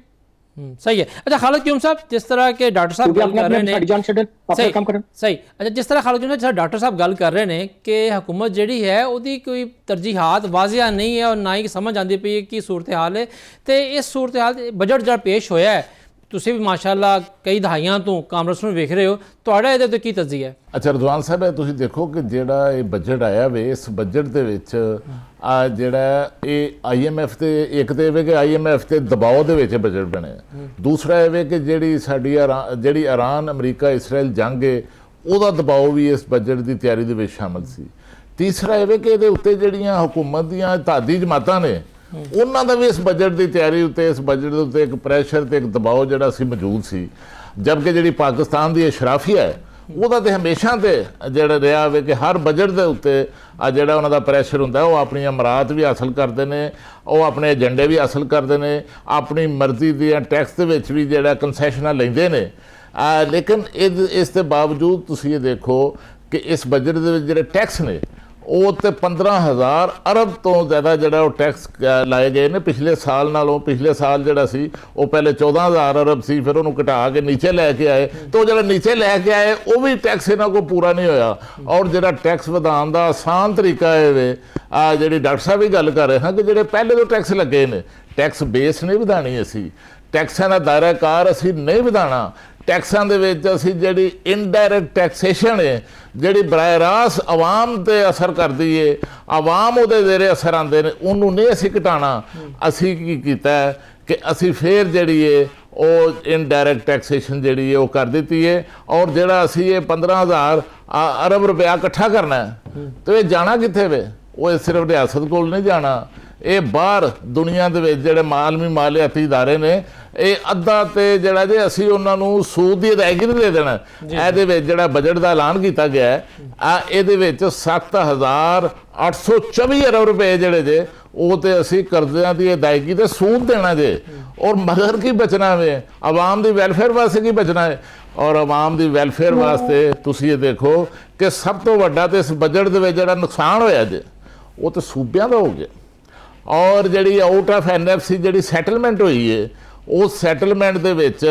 सही है। अच्छा खालिद क्यूम साहब जिस तरह के डॉक्टर साहब गल कर रहे हैं सही अच्छा जिस तरह खालिद क्यूम साहब डॉक्टर साहब गल कर रहे हैं कि हुकूमत जिहड़ी है उसकी कोई तरजीहात वाजिया नहीं है और ना ही समझ आती पई की सूरत हाल है। तो इस सूरत हाल बजट जो पेश होया है ਤੁਸੀਂ ਵੀ ਮਾਸ਼ਾਅੱਲਾ ਕਈ ਦਹਾਈਆਂ ਤੋਂ ਕਾਮਰਸ ਨੂੰ ਵੇਖ ਰਹੇ ਹੋ, ਤੁਹਾਡਾ ਇਹਦੇ ਉੱਤੇ ਕੀ ਤਜਜ਼ੀਆ ਹੈ? ਅੱਛਾ ਰਜ਼ਵਾਨ ਸਾਹਿਬ, ਇਹ ਤੁਸੀਂ ਦੇਖੋ ਕਿ ਜਿਹੜਾ ਇਹ ਬਜਟ ਆਇਆ ਵੇ, ਇਸ ਬਜਟ ਦੇ ਵਿੱਚ ਆ ਜਿਹੜਾ ਇਹ IMF ਤੇ ਇੱਕ ਤੇ ਇਹ ਵੇ ਕਿ IMF ਤੇ ਦਬਾਅ ਦੇ ਵਿੱਚ ਬਜਟ ਬਣਿਆ, ਦੂਸਰਾ ਇਹ ਵੇ ਕਿ ਜਿਹੜੀ ਸਾਡੀ ਜਿਹੜੀ ਇਰਾਨ ਅਮਰੀਕਾ ਇਸਰਾਇਲ ਜੰਗ ਹੈ ਉਹਦਾ ਦਬਾਅ ਵੀ ਇਸ ਬਜਟ ਦੀ ਤਿਆਰੀ ਦੇ ਵਿੱਚ ਸ਼ਾਮਲ ਸੀ, ਤੀਸਰਾ ਇਹ ਵੇ ਕਿ ਇਹਦੇ ਉੱਤੇ ਜਿਹੜੀਆਂ ਹੁਕੂਮਤ ਦੀਆਂ ਇਤਿਹਾਦੀ ਜਮਾਤਾਂ ਨੇ ਉਹਨਾਂ ਦਾ ਵੀ ਇਸ ਬਜਟ ਦੀ ਤਿਆਰੀ ਉੱਤੇ, ਇਸ ਬਜਟ ਦੇ ਉੱਤੇ ਇੱਕ ਪ੍ਰੈਸ਼ਰ ਤੇ ਇੱਕ ਦਬਾਅ ਜਿਹੜਾ ਸੀ ਮੌਜੂਦ ਸੀ। ਜਦਕਿ ਜਿਹੜੀ ਪਾਕਿਸਤਾਨ ਦੀ ਅਸ਼ਰਾਫੀਆ ਹੈ ਉਹਦਾ ਤੇ ਹਮੇਸ਼ਾ ਤੇ ਜਿਹੜਾ ਰਿਹਾ ਵੇ ਕਿ ਹਰ ਬਜਟ ਦੇ ਉੱਤੇ ਆ ਜਿਹੜਾ ਉਹਨਾਂ ਦਾ ਪ੍ਰੈਸ਼ਰ ਹੁੰਦਾ, ਉਹ ਆਪਣੀਆਂ ਮਰਾਦ ਵੀ ਹਾਸਲ ਕਰਦੇ ਨੇ, ਉਹ ਆਪਣੇ ਏਜੰਡੇ ਵੀ ਹਾਸਲ ਕਰਦੇ ਨੇ, ਆਪਣੀ ਮਰਜ਼ੀ ਦੀਆਂ ਟੈਕਸ ਦੇ ਵਿੱਚ ਵੀ ਜਿਹੜਾ ਕੰਸੈਸ਼ਨਾਂ ਲੈਂਦੇ ਨੇ। ਲੇਕਿਨ ਇਸ ਦੇ ਬਾਵਜੂਦ ਤੁਸੀਂ ਇਹ ਦੇਖੋ ਕਿ ਇਸ ਬਜਟ ਦੇ ਵਿੱਚ ਜਿਹੜੇ ਟੈਕਸ ਨੇ ਉਹ ਤੇ 15,000 ਅਰਬ ਤੋਂ ਜ਼ਿਆਦਾ ਜਿਹੜਾ ਉਹ ਟੈਕਸ ਲਾਏ ਗਏ ਨੇ ਪਿਛਲੇ ਸਾਲ ਨਾਲੋਂ। ਪਿਛਲੇ ਸਾਲ ਜਿਹੜਾ ਸੀ ਉਹ ਪਹਿਲੇ 14,000 ਅਰਬ ਸੀ, ਫਿਰ ਉਹਨੂੰ ਘਟਾ ਕੇ ਨੀਚੇ ਲੈ ਕੇ ਆਏ, ਤਾਂ ਜਿਹੜਾ ਨੀਚੇ ਲੈ ਕੇ ਆਏ ਉਹ ਵੀ ਟੈਕਸ ਇਹਨਾਂ ਕੋਲ ਪੂਰਾ ਨਹੀਂ ਹੋਇਆ। ਔਰ ਜਿਹੜਾ ਟੈਕਸ ਵਧਾਉਣ ਦਾ ਆਸਾਨ ਤਰੀਕਾ ਇਹ ਵੇ, ਜਿਹੜੀ ਡਾਕਟਰ ਸਾਹਿਬ ਵੀ ਗੱਲ ਕਰ ਰਹੇ ਹਾਂ ਕਿ ਜਿਹੜੇ ਪਹਿਲੇ ਤੋਂ ਟੈਕਸ ਲੱਗੇ ਨੇ, ਟੈਕਸ ਬੇਸ ਨਹੀਂ ਵਧਾਣੀ, ਅਸੀਂ ਟੈਕਸਾਂ ਦਾ ਦਾਇਰਾ ਕਾਰ ਅਸੀਂ ਨਹੀਂ ਵਧਾਉਣਾ। ਟੈਕਸਾਂ ਦੇ ਵਿੱਚ ਅਸੀਂ ਜਿਹੜੀ ਇਨਡਾਇਰੈਕਟ ਟੈਕਸੇਸ਼ਨ ਹੈ, ਜਿਹੜੀ ਬਰਾਹ ਰਾਸਤ ਆਵਾਮ 'ਤੇ ਅਸਰ ਕਰਦੀ ਹੈ, ਆਵਾਮ ਉਹਦੇ ਜ਼ੇਰੇ ਅਸਰ ਆਉਂਦੇ ਨੇ, ਉਹਨੂੰ ਨਹੀਂ ਅਸੀਂ ਘਟਾਉਣਾ। ਅਸੀਂ ਕੀ ਕੀਤਾ ਕਿ ਅਸੀਂ ਫਿਰ ਜਿਹੜੀ ਹੈ ਉਹ ਇਨਡਾਇਰੈਕਟ ਟੈਕਸੇਸ਼ਨ ਜਿਹੜੀ ਹੈ ਉਹ ਕਰ ਦਿੱਤੀ ਹੈ। ਔਰ ਜਿਹੜਾ ਅਸੀਂ ਇਹ 15,000 ਅਰਬ ਰੁਪਇਆ ਇਕੱਠਾ ਕਰਨਾ ਹੈ, ਤੇ ਇਹ ਜਾਣਾ ਕਿੱਥੇ ਵੇ? ਉਹ ਸਿਰਫ ਰਿਆਸਤ ਕੋਲ ਨਹੀਂ ਜਾਣਾ, ਇਹ ਬਾਹਰ ਦੁਨੀਆ ਦੇ ਵਿੱਚ ਜਿਹੜੇ ਮਾਲੀਆਤੀ ਇਦਾਰੇ ਨੇ, ਇਹ ਅੱਧਾ ਤੇ ਜਿਹੜਾ ਜੇ ਅਸੀਂ ਉਹਨਾਂ ਨੂੰ ਸੂਦ ਦੀ ਅਦਾਇਗੀ ਨਹੀਂ ਦੇ ਦੇਣਾ। ਇਹਦੇ ਵਿੱਚ ਜਿਹੜਾ ਬਜਟ ਦਾ ਐਲਾਨ ਕੀਤਾ ਗਿਆ ਹੈ, ਇਹਦੇ ਵਿੱਚ 7,824 ਅਰਬ ਰੁਪਏ ਜਿਹੜੇ ਜੇ ਉਹ ਤੇ ਅਸੀਂ ਕਰਜ਼ਿਆਂ ਦੀ ਅਦਾਇਗੀ ਤੇ ਸੂਦ ਦੇਣਾ ਜੇ। ਔਰ ਮਗਰ ਕੀ ਬਚਣਾ ਵੇ? ਆਵਾਮ ਦੀ ਵੈਲਫੇਅਰ ਵਾਸਤੇ ਕੀ ਬਚਣਾ ਹੈ? ਔਰ ਆਵਾਮ ਦੀ ਵੈਲਫੇਅਰ ਵਾਸਤੇ ਤੁਸੀਂ ਇਹ ਦੇਖੋ ਕਿ ਸਭ ਤੋਂ ਵੱਡਾ ਤੇ ਇਸ ਬਜਟ ਦੇ ਵਿੱਚ ਜਿਹੜਾ ਨੁਕਸਾਨ ਹੋਇਆ ਜੇ ਉਹ ਤੇ ਸੂਬਿਆਂ ਦਾ ਹੋ ਗਿਆ। ਔਰ ਜਿਹੜੀ ਆਊਟ ਆਫ NFC ਜਿਹੜੀ ਸੈਟਲਮੈਂਟ ਹੋਈ ਹੈ, ਉਹ ਸੈਟਲਮੈਂਟ ਦੇ ਵਿੱਚ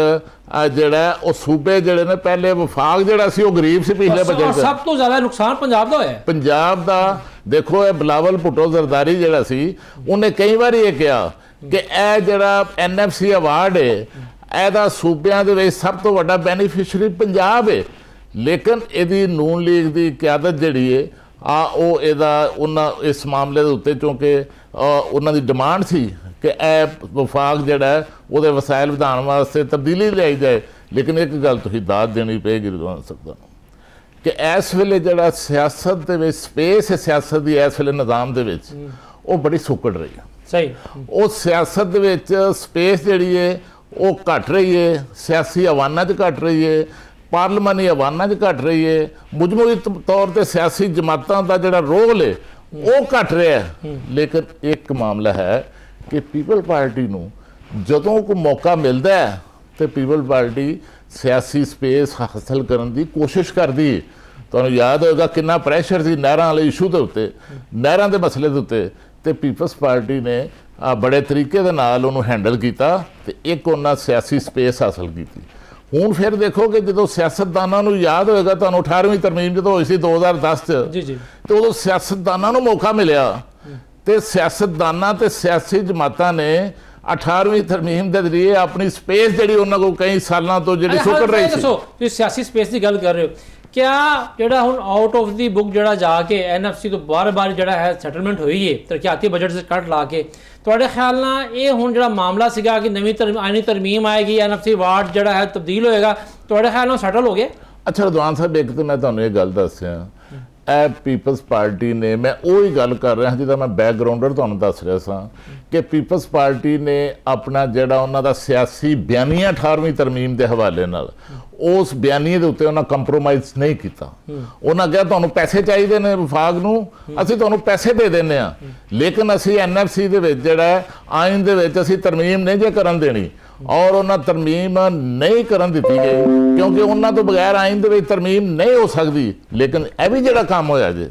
ਜਿਹੜਾ ਉਹ ਸੂਬੇ ਜਿਹੜੇ ਨੇ, ਪਹਿਲੇ ਵਫਾਕ ਜਿਹੜਾ ਸੀ ਉਹ ਗਰੀਬ ਸੀ ਪਿਛਲੇ ਬਜਟ 'ਚ। ਸਭ ਤੋਂ ਜ਼ਿਆਦਾ ਨੁਕਸਾਨ ਪੰਜਾਬ ਦਾ ਹੋਇਆ। ਪੰਜਾਬ ਦਾ ਦੇਖੋ, ਇਹ ਬਿਲਾਵਲ ਭੁੱਟੋ ਜ਼ਰਦਾਰੀ ਜਿਹੜਾ ਸੀ, ਉਹਨੇ ਕਈ ਵਾਰੀ ਇਹ ਕਿਹਾ ਕਿ ਇਹ ਜਿਹੜਾ NFC ਅਵਾਰਡ ਹੈ ਇਹਦਾ ਸੂਬਿਆਂ ਦੇ ਵਿੱਚ ਸਭ ਤੋਂ ਵੱਡਾ ਬੈਨੀਫਿਸ਼ਰੀ ਪੰਜਾਬ ਹੈ। ਲੇਕਿਨ ਇਹਦੀ ਨੂਨ ਲੀਗ ਦੀ ਕਿਆਦਤ ਜਿਹੜੀ ਹੈ ਉਹ ਉਹਨਾਂ ਇਸ ਮਾਮਲੇ ਦੇ ਉੱਤੇ, ਕਿਉਂਕਿ ਉਹਨਾਂ ਦੀ ਡਿਮਾਂਡ ਸੀ ਕਿ ਇਹ ਵਫਾਕ ਜਿਹੜਾ ਉਹਦੇ ਵਸਾਇਲ ਵਧਾਉਣ ਵਾਸਤੇ ਤਬਦੀਲੀ ਲਿਆਈ ਜਾਏ। ਲੇਕਿਨ ਇੱਕ ਗੱਲ ਤੁਸੀਂ ਦਾਦ ਦੇਣੀ ਪਏਗੀ ਰਜ਼ਵਾਨ ਸਾਹਿਬ ਨੂੰ ਕਿ ਇਸ ਵੇਲੇ ਜਿਹੜਾ ਸਿਆਸਤ ਦੇ ਵਿੱਚ ਸਪੇਸ ਹੈ, ਸਿਆਸਤ ਦੀ ਇਸ ਵੇਲੇ ਨਿਜ਼ਾਮ ਦੇ ਵਿੱਚ ਉਹ ਬੜੀ ਸੁੱਕੜ ਰਹੀ ਹੈ। ਸਹੀ, ਉਹ ਸਿਆਸਤ ਦੇ ਵਿੱਚ ਸਪੇਸ ਜਿਹੜੀ ਹੈ ਉਹ ਘਟ ਰਹੀ ਹੈ, ਸਿਆਸੀ ਆਵਾਨਾਂ 'ਚ ਘਟ ਰਹੀ ਹੈ, ਪਾਰਲੀਮਾਨੀ ਆਵਾਨਾਂ 'ਚ ਘਟ ਰਹੀ ਹੈ, ਮਜਮੂਈ ਤੌਰ ਤੇ ਸਿਆਸੀ ਜਮਾਤਾਂ ਦਾ ਜਿਹੜਾ ਰੋਲ ਹੈ ਉਹ ਘਟ ਰਿਹਾ ਹੈ। ਲੇਕਿਨ ਇੱਕ ਮਾਮਲਾ ਹੈ ਕਿ ਪੀਪਲ ਪਾਰਟੀ ਨੂੰ ਜਦੋਂ ਕੋਈ ਮੌਕਾ ਮਿਲਦਾ ਹੈ ਤੇ ਪੀਪਲ ਪਾਰਟੀ ਸਿਆਸੀ ਸਪੇਸ ਹਾਸਲ ਕਰਨ ਦੀ ਕੋਸ਼ਿਸ਼ ਕਰਦੀ ਹੈ। ਤੁਹਾਨੂੰ ਯਾਦ ਹੋਏਗਾ ਕਿੰਨਾ ਪ੍ਰੈਸ਼ਰ ਸੀ ਨਹਿਰਾਂ ਵਾਲੇ ਇਸ਼ੂ ਦੇ ਉੱਤੇ, ਨਹਿਰਾਂ ਦੇ ਮਸਲੇ ਦੇ ਉੱਤੇ, ਤੇ ਪੀਪਲਸ ਪਾਰਟੀ ਨੇ ਬੜੇ ਤਰੀਕੇ ਦੇ ਨਾਲ ਉਹਨੂੰ ਹੈਂਡਲ ਕੀਤਾ ਤੇ ਇੱਕ ਉਹਨਾਂ ਸਿਆਸੀ ਸਪੇਸ ਹਾਸਲ ਕੀਤੀ। ਹੁਣ ਫਿਰ ਦੇਖੋ ਕਿ ਜਦੋਂ ਸਿਆਸਤਦਾਨਾਂ ਨੂੰ ਯਾਦ ਹੋਏਗਾ, ਤੁਹਾਨੂੰ 18ਵੀਂ ਤਰਮੀਮ ਜਦੋਂ ਹੋਈ ਸੀ 2010 'ਚ, ਤੇ ਉਦੋਂ ਸਿਆਸਤਦਾਨਾਂ ਨੂੰ ਮੌਕਾ ਮਿਲਿਆ ਤੇ ਸਿਆਸਤਦਾਨਾਂ ਤੇ ਸਿਆਸੀ ਜਮਾਤਾਂ ਨੇ 18ਵੀਂ ਤਰਮੀਮ ਦੇ ਜ਼ਰੀਏ ਆਪਣੀ ਸਪੇਸ ਜਿਹੜੀ ਉਹਨਾਂ ਕੋਲ ਕਈ ਸਾਲਾਂ ਤੋਂ ਜਿਹੜੀ ਸੁੱਕ ਰਹੀ ਸੀ। ਦੱਸੋ, ਤੁਸੀਂ ਸਿਆਸੀ ਸਪੇਸ ਦੀ ਗੱਲ ਕਰ ਰਹੇ ਹੋ, ਕਿਆ ਜਿਹੜਾ ਹੁਣ ਆਊਟ ਆਫ ਦੀ ਬੁੱਕ ਜਿਹੜਾ ਜਾ ਕੇ NFC ਤੋਂ ਬਾਰ-ਬਾਰ ਜਿਹੜਾ ਹੈ ਸੈਟਲਮੈਂਟ ਹੋਈ ਹੈ ਤਰੱਕੀਆਤੀ ਬਜਟ ਸੇ ਕੱਟ ਲਾ ਕੇ, ਤੁਹਾਡੇ ਖਿਆਲ ਨਾਲ ਇਹ ਹੁਣ ਜਿਹੜਾ ਮਾਮਲਾ ਸੀਗਾ ਕਿ ਨਵੀਂ ਆਈਨੀ ਤਰਮੀਮ ਆਏਗੀ, NFC ਅਵਾਰਡ ਜਿਹੜਾ ਹੈ ਤਬਦੀਲ ਹੋਏਗਾ, ਤੁਹਾਡੇ ਖਿਆਲ ਨਾਲ ਸੈਟਲ ਹੋ ਗਿਆ? ਅੱਛਾ ਰਜ਼ਵਾਨ ਸਾਹਿਬ, ਇੱਕ ਤਾਂ ਮੈਂ ਤੁਹਾਨੂੰ ਇਹ ਗੱਲ ਦੱਸਿਆ, ਇਹ ਪੀਪਲਸ ਪਾਰਟੀ ਨੇ, ਮੈਂ ਉਹੀ ਗੱਲ ਕਰ ਰਿਹਾ ਜਿਹਦਾ ਮੈਂ ਬੈਕਗਰਾਊਂਡਰ ਤੁਹਾਨੂੰ ਦੱਸ ਰਿਹਾ ਸਾਂ ਕਿ ਪੀਪਲਸ ਪਾਰਟੀ ਨੇ ਆਪਣਾ ਜਿਹੜਾ ਉਹਨਾਂ ਦਾ ਸਿਆਸੀ ਬਿਆਨੀਆ 18ਵੀਂ ਤਰਮੀਮ ਦੇ ਹਵਾਲੇ ਨਾਲ, ਉਸ ਬਿਆਨੀਏ ਦੇ ਉੱਤੇ ਉਹਨਾਂ ਕੰਪਰੋਮਾਈਜ਼ ਨਹੀਂ ਕੀਤਾ। ਉਹਨਾਂ ਕਿਹਾ ਤੁਹਾਨੂੰ ਪੈਸੇ ਚਾਹੀਦੇ ਨੇ ਵਫਾਕ ਨੂੰ, ਅਸੀਂ ਤੁਹਾਨੂੰ ਪੈਸੇ ਦੇ ਦਿੰਦੇ ਹਾਂ, ਲੇਕਿਨ ਅਸੀਂ NFC ਦੇ ਵਿੱਚ ਜਿਹੜਾ ਆਇਨ ਦੇ ਵਿੱਚ ਅਸੀਂ ਤਰਮੀਮ ਨਹੀਂ ਜੇ ਕਰਨ ਦੇਣੀ। ਔਰ ਉਹਨਾਂ ਤਰਮੀਮ ਨਹੀਂ ਕਰਨ ਦਿੱਤੀ ਗਈ ਕਿਉਂਕਿ ਉਹਨਾਂ ਤੋਂ ਬਗੈਰ ਆਇਨ ਦੇ ਵਿੱਚ ਤਰਮੀਮ ਨਹੀਂ ਹੋ ਸਕਦੀ। ਲੇਕਿਨ ਇਹ ਵੀ ਜਿਹੜਾ ਕੰਮ ਹੋਇਆ ਜੇ,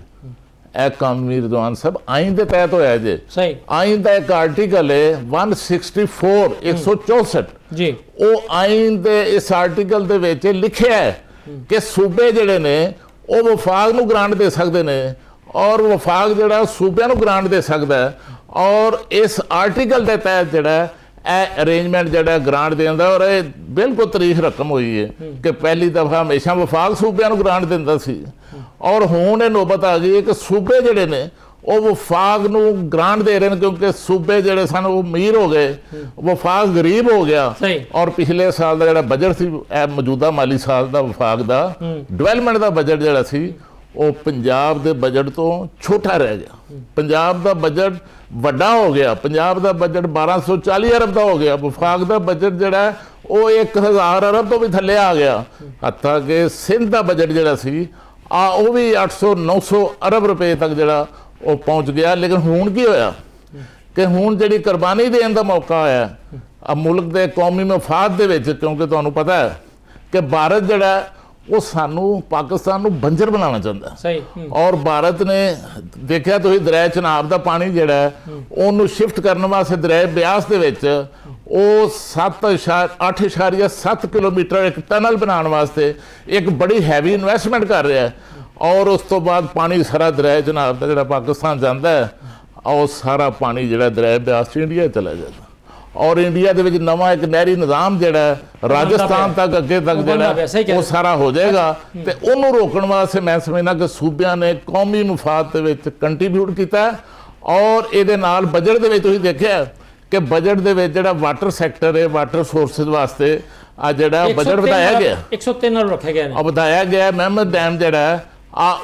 ਇਹ ਕੰਮ ਵੀ ਰਜ਼ਵਾਨ ਸਾਹਿਬ ਆਇਨ ਦੇ ਤਹਿਤ ਹੋਇਆ ਜੇ। ਸਹੀ, ਆਇਨ ਦਾ ਇੱਕ ਆਰਟੀਕਲ ਹੈ 164 164 ਜੀ, ਉਹ ਆਇਨ ਦੇ ਇਸ ਆਰਟੀਕਲ ਦੇ ਵਿੱਚ ਲਿਖਿਆ ਹੈ ਕਿ ਸੂਬੇ ਜਿਹੜੇ ਨੇ ਉਹ ਵਫਾਕ ਨੂੰ ਗ੍ਰਾਂਟ ਦੇ ਸਕਦੇ ਨੇ ਔਰ ਵਫਾਕ ਜਿਹੜਾ ਸੂਬਿਆਂ ਨੂੰ ਗ੍ਰਾਂਟ ਦੇ ਸਕਦਾ ਹੈ। ਔਰ ਇਸ ਆਰਟੀਕਲ ਦੇ ਤਹਿਤ ਜਿਹੜਾ ਇਹ ਅਰੇਂਜਮੈਂਟ ਜਿਹੜਾ ਗ੍ਰਾਂਟ ਦੇਣ ਦਾ, ਔਰ ਇਹ ਬਿਲਕੁਲ ਤਾਰੀਖ ਰਕਮ ਹੋਈ ਹੈ ਕਿ ਪਹਿਲੀ ਦਫਾ ਹਮੇਸ਼ਾ ਵਫਾਕ ਸੂਬਿਆਂ ਨੂੰ ਗ੍ਰਾਂਟ ਦਿੰਦਾ ਸੀ, ਔਰ ਹੁਣ ਇਹ ਨੌਬਤ ਆ ਗਈ ਹੈ ਕਿ ਸੂਬੇ ਜਿਹੜੇ ਨੇ ਉਹ ਵਫਾਕ ਨੂੰ ਗ੍ਰਾਂਟ ਦੇ ਰਹੇ ਨੇ, ਕਿਉਂਕਿ ਸੂਬੇ ਜਿਹੜੇ ਸਨ ਉਹ ਅਮੀਰ ਹੋ ਗਏ, ਵਫਾਕ ਗਰੀਬ ਹੋ ਗਿਆ। ਔਰ ਪਿਛਲੇ ਸਾਲ ਦਾ ਜਿਹੜਾ ਬਜਟ ਸੀ, ਇਹ ਮੌਜੂਦਾ ਮਾਲੀ ਸਾਲ ਦਾ ਵਫਾਕ ਦਾ ਡਿਵੈਲਪਮੈਂਟ ਦਾ ਬਜਟ ਜਿਹੜਾ ਸੀ ਉਹ ਪੰਜਾਬ ਦੇ ਬਜਟ ਤੋਂ ਛੋਟਾ ਰਹਿ ਗਿਆ। ਪੰਜਾਬ ਦਾ ਬਜਟ ਵੱਡਾ ਹੋ ਗਿਆ, ਪੰਜਾਬ ਦਾ ਬਜਟ 1240 ਅਰਬ ਦਾ ਹੋ ਗਿਆ, ਵਫਾਕ ਦਾ ਬਜਟ ਜਿਹੜਾ ਉਹ 1000 ਅਰਬ ਤੋਂ ਵੀ ਥੱਲੇ ਆ ਗਿਆ। ਹੱਤਾਂ ਕਿ ਸਿੰਧ ਦਾ ਬਜਟ ਜਿਹੜਾ ਸੀ ਉਹ ਵੀ 800-900 ਅਰਬ ਰੁਪਏ ਤੱਕ ਜਿਹੜਾ ਉਹ ਪਹੁੰਚ ਗਿਆ। ਲੇਕਿਨ ਹੁਣ ਕੀ ਹੋਇਆ ਕਿ ਹੁਣ ਜਿਹੜੀ ਕੁਰਬਾਨੀ ਦੇਣ ਦਾ ਮੌਕਾ ਆਇਆ ਆ ਮੁਲਕ ਦੇ ਕੌਮੀ ਮਫਾਦ ਦੇ ਵਿੱਚ, ਕਿਉਂਕਿ ਤੁਹਾਨੂੰ ਪਤਾ ਹੈ ਕਿ ਭਾਰਤ ਜਿਹੜਾ ਉਹ ਸਾਨੂੰ ਪਾਕਿਸਤਾਨ ਨੂੰ ਬੰਜਰ ਬਣਾਉਣਾ ਚਾਹੁੰਦਾ। ਸਹੀ। ਔਰ ਭਾਰਤ ਨੇ ਦੇਖਿਆ ਤੁਸੀਂ ਦਰਿਆ ਚਨਾਬ ਦਾ ਪਾਣੀ ਜਿਹੜਾ ਉਹਨੂੰ ਸ਼ਿਫਟ ਕਰਨ ਵਾਸਤੇ ਦਰਿਆ ਬਿਆਸ ਦੇ ਵਿੱਚ ਉਹ 8.7 ਕਿਲੋਮੀਟਰ ਇੱਕ ਟਨਲ ਬਣਾਉਣ ਵਾਸਤੇ ਇੱਕ ਬੜੀ ਹੈਵੀ ਇਨਵੈਸਟਮੈਂਟ ਕਰ ਰਿਹਾ ਹੈ। ਔਰ ਉਸ ਤੋਂ ਬਾਅਦ ਪਾਣੀ ਸਾਰਾ ਦਰਿਆ ਚਨਾਬ ਦਾ ਜਿਹੜਾ ਪਾਕਿਸਤਾਨ ਜਾਂਦਾ ਹੈ, ਉਹ ਸਾਰਾ ਪਾਣੀ ਜਿਹੜਾ ਦਰਿਆ ਬਿਆਸ 'ਚ ਇੰਡੀਆ ਚਲਾ ਜਾਂਦਾ। ਔਰ ਇੰਡੀਆ ਦੇ ਵਿੱਚ ਨਵਾਂ ਇੱਕ ਨਹਿਰੀ ਨਿਜ਼ਾਮ ਜਿਹੜਾ ਰਾਜਸਥਾਨ ਤੱਕ ਅੱਗੇ ਤੱਕ ਜਿਹੜਾ ਉਹ ਸਾਰਾ ਹੋ ਜਾਏਗਾ। ਤੇ ਉਹਨੂੰ ਰੋਕਣ ਵਾਸਤੇ ਮੈਂ ਸਮਝਦਾ ਕਿ ਸੂਬਿਆਂ ਨੇ ਕੌਮੀ ਮੁਫਾਦ ਦੇ ਵਿੱਚ ਕੰਟਰੀਬਿਊਟ ਕੀਤਾ। ਔਰ ਇਹਦੇ ਨਾਲ ਬਜਟ ਦੇ ਵਿੱਚ ਤੁਸੀਂ ਦੇਖਿਆ ਕਿ ਬਜਟ ਦੇ ਵਿੱਚ ਜਿਹੜਾ ਵਾਟਰ ਸੈਕਟਰ ਹੈ, ਵਾਟਰ ਸੋਰਸਿਸ ਵਾਸਤੇ ਆ ਜਿਹੜਾ ਬਜਟ ਵਧਾਇਆ ਗਿਆ, 103 ਅਰਬ ਰੱਖੇ ਗਏ ਨੇ। ਵਧਾਇਆ ਗਿਆ। ਮਹਿਮਦ ਡੈਮ ਜਿਹੜਾ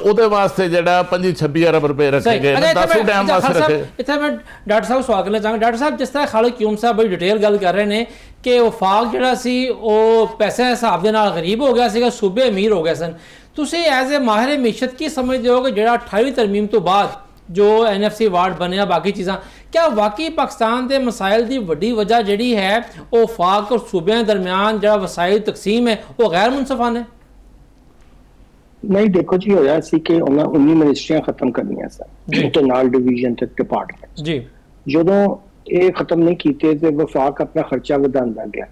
ਉਹਦੇ ਵਾਸਤੇ ਜਿਹੜਾ 25-26 ਅਰਬ ਰੁਪਏ ਰੱਖੇ ਗਏ ਨੇ, 10 ਡੈਮ ਵਾਸਤੇ ਰੱਖੇ। ਇੱਥੇ ਮੈਂ ਡਾਕਟਰ ਸਾਹਿਬ ਸਵਾਲ ਕਰਨਾ ਚਾਹਾਂਗਾ। ਡਾਕਟਰ ਸਾਹਿਬ, ਜਿਸ ਤਰ੍ਹਾਂ ਖਾਲਿਦ ਕਿਊਮ ਸਾਹਿਬ ਬੜੀ ਡਿਟੇਲ ਗੱਲ ਕਰ ਰਹੇ ਨੇ ਕਿ ਵਫਾਕ ਜਿਹੜਾ ਸੀ ਉਹ ਪੈਸੇ ਦੇ ਹਿਸਾਬ ਦੇ ਨਾਲ ਗਰੀਬ ਹੋ ਗਿਆ ਸੀਗਾ, ਸੂਬੇ ਅਮੀਰ ਹੋ ਗਏ ਸਨ। ਤੁਸੀਂ ਐਜ਼ ਏ ਮਾਹਿਰ ਮੀਸ਼ਤ ਕੀ ਸਮਝਦੇ ਹੋ ਕਿ ਜਿਹੜਾ 28ਵੀਂ ਤਰਮੀਮ ਤੋਂ ਬਾਅਦ ਜੋ NFC ਵਾਰਡ ਬਣਿਆ, ਬਾਕੀ ਚੀਜ਼ਾਂ, क्या वाकई पाकिस्तान के मसाइल की वड्डी वजह जिहड़ी है वो वफाक और सूबे दरमियान जो वसाइल तकसीम है वो गैर मुनसफान है? नहीं, देखो जी होया सी कि उन्हें 19 मिनिस्ट्रियां खत्म करनियां सन ते नाल डिवीजन ते डिपार्टमेंट जी। जदों ये खत्म नहीं कीते ते वफाक अपना खर्चा वधांदा गया।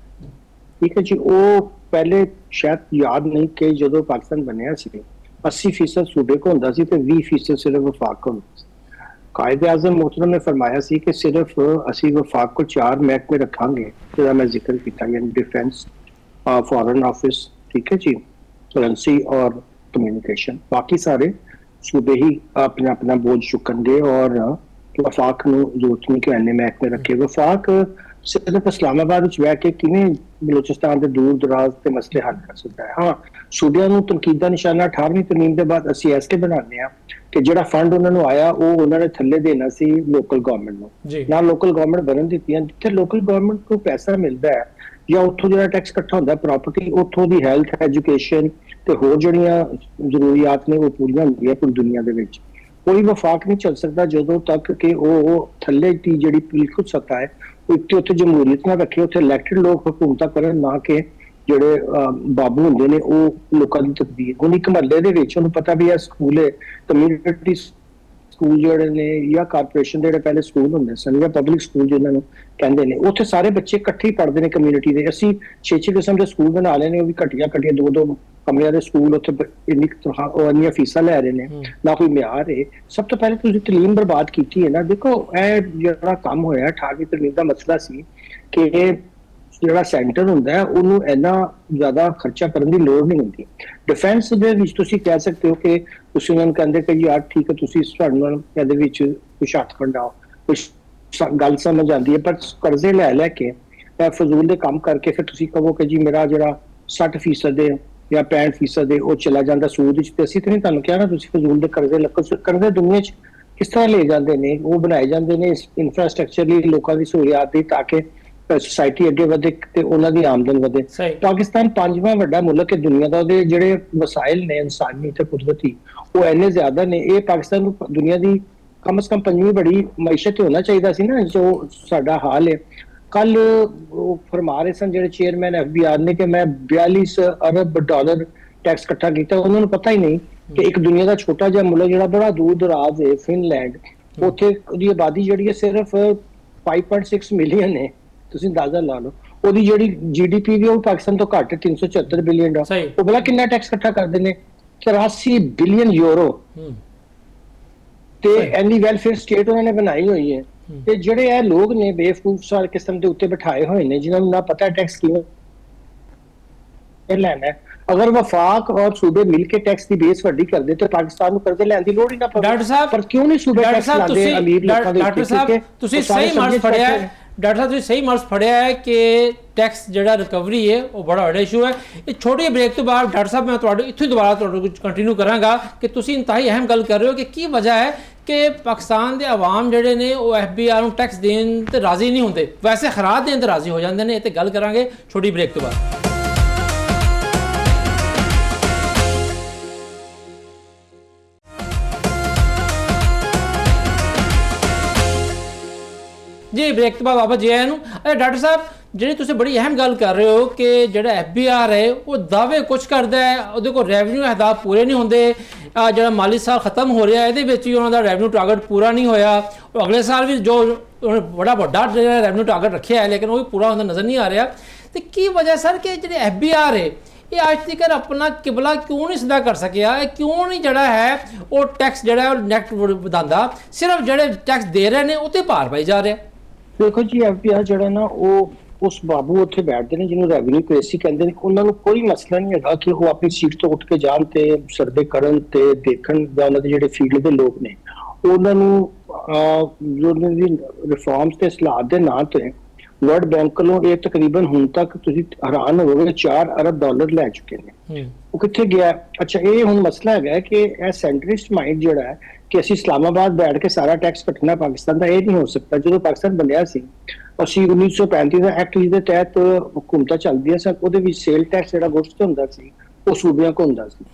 ठीक है जी। वो पहले शायद याद नहीं कि जदों पाकिस्तान बनया सी 80% सूबे को हुंदा सी ते 20% सिर्फ वफाक को हुंदा सी। कायदे आज़म मोहतरम ने फरमाया सी कि सिर्फ असी वफाक को 4 महकमे रखांगे, जिहदा मैं जिक्र किया, यानी डिफेंस, फॉरेन ऑफिस, ठीक है जी, करेंसी और कम्युनिकेशन। बाकी सारे सूबे ही अपना अपना बोझ चुकनगे और वफाक नूं जरूरत नहीं कि इन्ने महकमे रखे। वफाक सिर्फ इस्लामाबाद विच बैठ के किवें बलूचिस्तान के दूर दराज के मसले हल कर सकता है। हाँ, सूबियां नूं तनकीद दा निशाना 18वीं तरमीम के बाद असीं ऐसे बनाने आ कि जिहड़ा फंड उन्हां नूं आया वो उन्हां ने थल्ले देना सी लोकल गवर्नमेंट नूं, ना लोकल गवर्नमेंट बनन दित्तियां। जिथे लोकल गवर्नमेंट को पैसा मिलदा है या उत्थों जिहड़ा टैक्स इकट्ठा हुंदा प्रॉपर्टी, उत्थों दी हेल्थ, एजुकेशन ते होर जिहड़ियां जरूरियात ने वो पूरीआं हुंदियां पूरी दुनिया दे विच। कोई वफाक नहीं चल सकता जदों तक कि वो थल्ले दी जिहड़ी बिल्कुल सत्ता है उत्थे जमहूरीयत ना रखे, उत्थे इलैक्टेड लोग हुकूमत करन, ना कि ਜਿਹੜੇ ਬਾਬੂ ਹੁੰਦੇ ਨੇ ਉਹ ਲੋਕਾਂ ਦੀ ਤਕਦੀਰ। ਹੁਣ ਇੱਕ ਮਹੱਲੇ ਦੇ ਵਿੱਚ ਉਹਨੂੰ ਪਤਾ ਵੀ ਇਹ ਸਕੂਲ ਹੈ, ਕਮਿਊਨਿਟੀ ਸਕੂਲ ਜਿਹੜੇ ਨੇ ਜਾਂ ਕਾਰਪੋਰੇਸ਼ਨ ਦੇ ਜਿਹੜੇ ਪਹਿਲੇ ਸਕੂਲ ਹੁੰਦੇ ਸਨ ਜਾਂ ਪਬਲਿਕ ਸਕੂਲ ਜਿਹਨਾਂ ਨੂੰ ਕਹਿੰਦੇ ਨੇ, ਉੱਥੇ ਸਾਰੇ ਬੱਚੇ ਇਕੱਠੇ ਹੀ ਪੜ੍ਹਦੇ ਨੇ ਕਮਿਊਨਿਟੀ ਦੇ। ਅਸੀਂ 6-6 ਕਿਸਮ ਦੇ ਸਕੂਲ ਬਣਾ ਲਏ ਨੇ, ਉਹ ਵੀ ਘਟੀਆਂ 2-2 ਕਮਰਿਆਂ ਦੇ ਸਕੂਲ, ਉੱਥੇ ਇੰਨੀਆਂ ਫੀਸਾਂ ਲੈ ਰਹੇ ਨੇ, ਨਾ ਕੋਈ ਮਿਆਰ ਹੈ। ਸਭ ਤੋਂ ਪਹਿਲੇ ਤੁਸੀਂ ਤਾਲੀਮ ਬਰਬਾਦ ਕੀਤੀ ਹੈ ਨਾ। ਦੇਖੋ ਇਹ ਜਿਹੜਾ ਕੰਮ ਹੋਇਆ 18ਵੀਂ ਤਰਮੀਮ ਦਾ ਮਸਲਾ ਸੀ ਕਿ ਜਿਹੜਾ ਸੈਂਟਰ ਹੁੰਦਾ ਹੈ ਉਹਨੂੰ ਇੰਨਾ ਜ਼ਿਆਦਾ ਖਰਚਾ ਕਰਨ ਦੀ ਲੋੜ ਨਹੀਂ ਹੁੰਦੀ। ਡਿਫੈਂਸ ਦੇ ਵਿੱਚ ਤੁਸੀਂ ਕਹਿ ਸਕਦੇ ਹੋ ਕਿ ਤੁਸੀਂ ਉਹਨਾਂ ਨੂੰ ਕਹਿੰਦੇ ਕਿ ਯਾਰ ਠੀਕ ਹੈ ਤੁਸੀਂ ਸਾਨੂੰ ਇਹਦੇ ਵਿੱਚ ਕੁਛ ਹੱਥ ਵੰਡਾਓ, ਕੁਛ ਗੱਲ ਸਮਝ ਆਉਂਦੀ ਹੈ, ਪਰ ਕਰਜ਼ੇ ਲੈ ਕੇ ਫਜ਼ੂਲ ਦੇ ਕੰਮ ਕਰਕੇ ਫਿਰ ਤੁਸੀਂ ਕਹੋ ਕਿ ਜੀ ਮੇਰਾ ਜਿਹੜਾ 60% ਜਾਂ 65% ਉਹ ਚਲਾ ਜਾਂਦਾ ਸੂਦ ਵਿੱਚ, ਤੇ ਅਸੀਂ ਤਾਂ ਨਹੀਂ ਤੁਹਾਨੂੰ ਕਿਹਾ ਨਾ ਤੁਸੀਂ ਫਜ਼ੂਲ ਦੇ ਕਰਜ਼ੇ ਦੁਨੀਆ 'ਚ ਕਿਸ ਤਰ੍ਹਾਂ ਲੈ ਜਾਂਦੇ ਨੇ। ਉਹ ਬਣਾਏ ਜਾਂਦੇ ਨੇ ਇਨਫਰਾਸਟ੍ਰਕਚਰ ਲਈ, ਲੋਕਾਂ ਦੀ ਸਹੂਲੀਅਤ ਲਈ, ਤਾਂ ਕਿ सोसाइटी अगे वधे ते उन्हां दी आमदन वधे। पाकिस्तान 5वां वड्डा मुल्क है दुनिया दा, ओहदे जिहड़े वसाइल ने इंसानी ते कुदरती वो इन्ने ज्यादा ने। ये पाकिस्तान नूं दुनिया दी कम से कम 5वीं बड़ी मईशत होना चाहिए सी ना, जो साडा हाल है। कल फरमा रहे सन जिहड़े चेयरमैन FBR ने कि मैं 42 अरब डॉलर टैक्स इकट्ठा किया। उन्होंने पता ही नहीं कि एक दुनिया का छोटा जिहा मुल्क जिहड़ा बड़ा दूर दराज है फिनलैंड, उत्थे ओहदी आबादी जिहड़ी है सिर्फ 5.6 मिलियन है। ਤੁਸੀਂ ਅੰਦਾਜ਼ਾ ਲਾ ਲਓ ਉਹਦੀ ਜਿਹੜੀ GDP ਵੀ ਉਹ ਪਾਕਿਸਤਾਨ ਤੋਂ ਘੱਟ 374 ਬਿਲੀਅਨ ਦਾ। ਉਹ ਬਲਾ ਕਿੰਨਾ ਟੈਕਸ ਇਕੱਠਾ ਕਰਦੇ ਨੇ 83 ਬਿਲੀਅਨ ਯੂਰੋ। ਤੇ ਐਨੀ ਵੈਲਫੇਅਰ ਸਟੇਟ ਉਹਨਾਂ ਨੇ ਬਣਾਈ ਹੋਈ ਹੈ ਤੇ ਜਿਹੜੇ ਇਹ ਲੋਕ ਨੇ ਬੇਵਕੂਫ ਸਾਰ ਕਿਸਮ ਦੇ ਉੱਤੇ ਬਿਠਾਏ ਹੋਏ ਨੇ ਜਿਨ੍ਹਾਂ ਨੂੰ ਨਾ ਪਤਾ ਟੈਕਸ ਕਿਵੇਂ ਲੈਣਾ ਹੈ। ਅਗਰ ਵਫਾਕ ਔਰ ਸੂਬੇ ਮਿਲ ਕੇ ਟੈਕਸ ਦੀ ਬੇਸ ਵੱਡੀ ਕਰਦੇ ਤੇ ਪਾਕਿਸਤਾਨ ਨੂੰ ਕਰਜ਼ੇ ਲੈਣ ਦੀ ਲੋੜ ਹੀ ਨਾ ਪਵੇ। ਡਾਕਟਰ ਸਾਹਿਬ ਪਰ ਕਿਉਂ ਨਹੀਂ ਸੂਬੇ ਟੈਕਸ ਲਾਦੇ ਅਮੀਰ ਲੋਕਾਂ ਦੇ ਉੱਤੇ? ਡਾਕਟਰ ਸਾਹਿਬ ਤੁਸੀਂ ਸਹੀ ਮਰਜ਼ ਫੜਿਆ ਹੈ, ਡਾਕਟਰ ਸਾਹਿਬ ਤੁਸੀਂ ਸਹੀ ਮਰਜ਼ ਫੜਿਆ ਹੈ ਕਿ ਟੈਕਸ ਜਿਹੜਾ ਰਿਕਵਰੀ ਹੈ ਉਹ ਬੜਾ ਵੱਡਾ ਇਸ਼ੂ ਹੈ। ਇਹ ਛੋਟੀ ਬ੍ਰੇਕ ਤੋਂ ਬਾਅਦ ਡਾਕਟਰ ਸਾਹਿਬ ਮੈਂ ਤੁਹਾਡੇ ਇੱਥੋਂ ਹੀ ਦੁਬਾਰਾ ਤੁਹਾਡੇ ਕੋਲ ਕੰਟੀਨਿਊ ਕਰਾਂਗਾ ਕਿ ਤੁਸੀਂ ਇੰਤਹਾਈ ਅਹਿਮ ਗੱਲ ਕਰ ਰਹੇ ਹੋ ਕਿ ਕੀ ਵਜ੍ਹਾ ਹੈ ਕਿ ਪਾਕਿਸਤਾਨ ਦੇ ਆਵਾਮ ਜਿਹੜੇ ਨੇ ਉਹ FBI ਨੂੰ ਟੈਕਸ ਦੇਣ ਤੇ ਰਾਜ਼ੀ ਨਹੀਂ ਹੁੰਦੇ, ਵੈਸੇ ਖਰਾਦ ਦੇਣ ਤੇ ਰਾਜ਼ੀ ਹੋ ਜਾਂਦੇ ਨੇ। ਇਹ ਤੇ ਗੱਲ ਕਰਾਂਗੇ ਛੋਟੀ ਬ੍ਰੇਕ ਤੋਂ ਬਾਅਦ। जी ब्रेक तो बाद वापस जी आया अरे डॉक्टर साहब जी तुम बड़ी अहम गल कर रहे हो कि जो FBI है वो दावे कुछ करता है वो रेवन्यू अहदाफ पूरे नहीं होंगे। जो माली साल खत्म हो रहा है ये उन्होंने रेवन्यू टारगेट पूरा नहीं होया और अगले साल भी जो बड़ा बड़ा रेवन्यू टारगेट रखे है लेकिन वो भी पूरा होता नज़र नहीं आ रहा। तो की वजह सर कि जो FBI है ये अज तक अपना किबला क्यों नहीं सीधा कर सकिया, क्यों नहीं जड़ा है वो टैक्स जड़ा नैट बढ़ाता, सिर्फ जड़े टैक्स दे रहे हैं उत्ते भार पाई जा रहा है। देखो जी FBI जड़ा ना वो उस बाबू उत्थे बैठते हैं जिन्होंने रेवन्यू क्रेसी कहते हैं, उन्होंने कोई मसला नहीं है कि वो अपनी सीट तो उठ के जान ते सर्वे करन ते देखन जां उन्हां दे जिहड़े फील्ड दे लोग ने उन्होंने जो रिफॉर्म्स ते इस्लाहात दे नां ते वर्ल्ड बैंक कोलों ये तकरीबन हुण तक तुसीं हैरान होवोगे $4 अरब लै चुके हैं। वो कित्थे गया? अच्छा ये हुण मसला है कि यह सेंट्रिस्ट माइंड जिहड़ा है कि ਅਸੀਂ इस्लामाबाद बैठ के सारा टैक्स कटना पाकिस्तान का, ये नहीं हो सकता। जो पाकिस्तान बनया सी ਅਸੀਂ 1935 ਦਾ ਐਕਟ ਜਿਹਦੇ ਤਹਿਤ ਹਕੂਮਤਾਂ ਚੱਲਦੀਆਂ ਸਨ ਉਹਦੇ ਵਿੱਚ ਸੇਲ ਟੈਕਸ ਜਿਹੜਾ ਗੁਡਸ ਤੇ ਹੁੰਦਾ ਸੀ ਉਹ ਸੂਬਿਆਂ ਕੋ ਹੁੰਦਾ ਸੀ।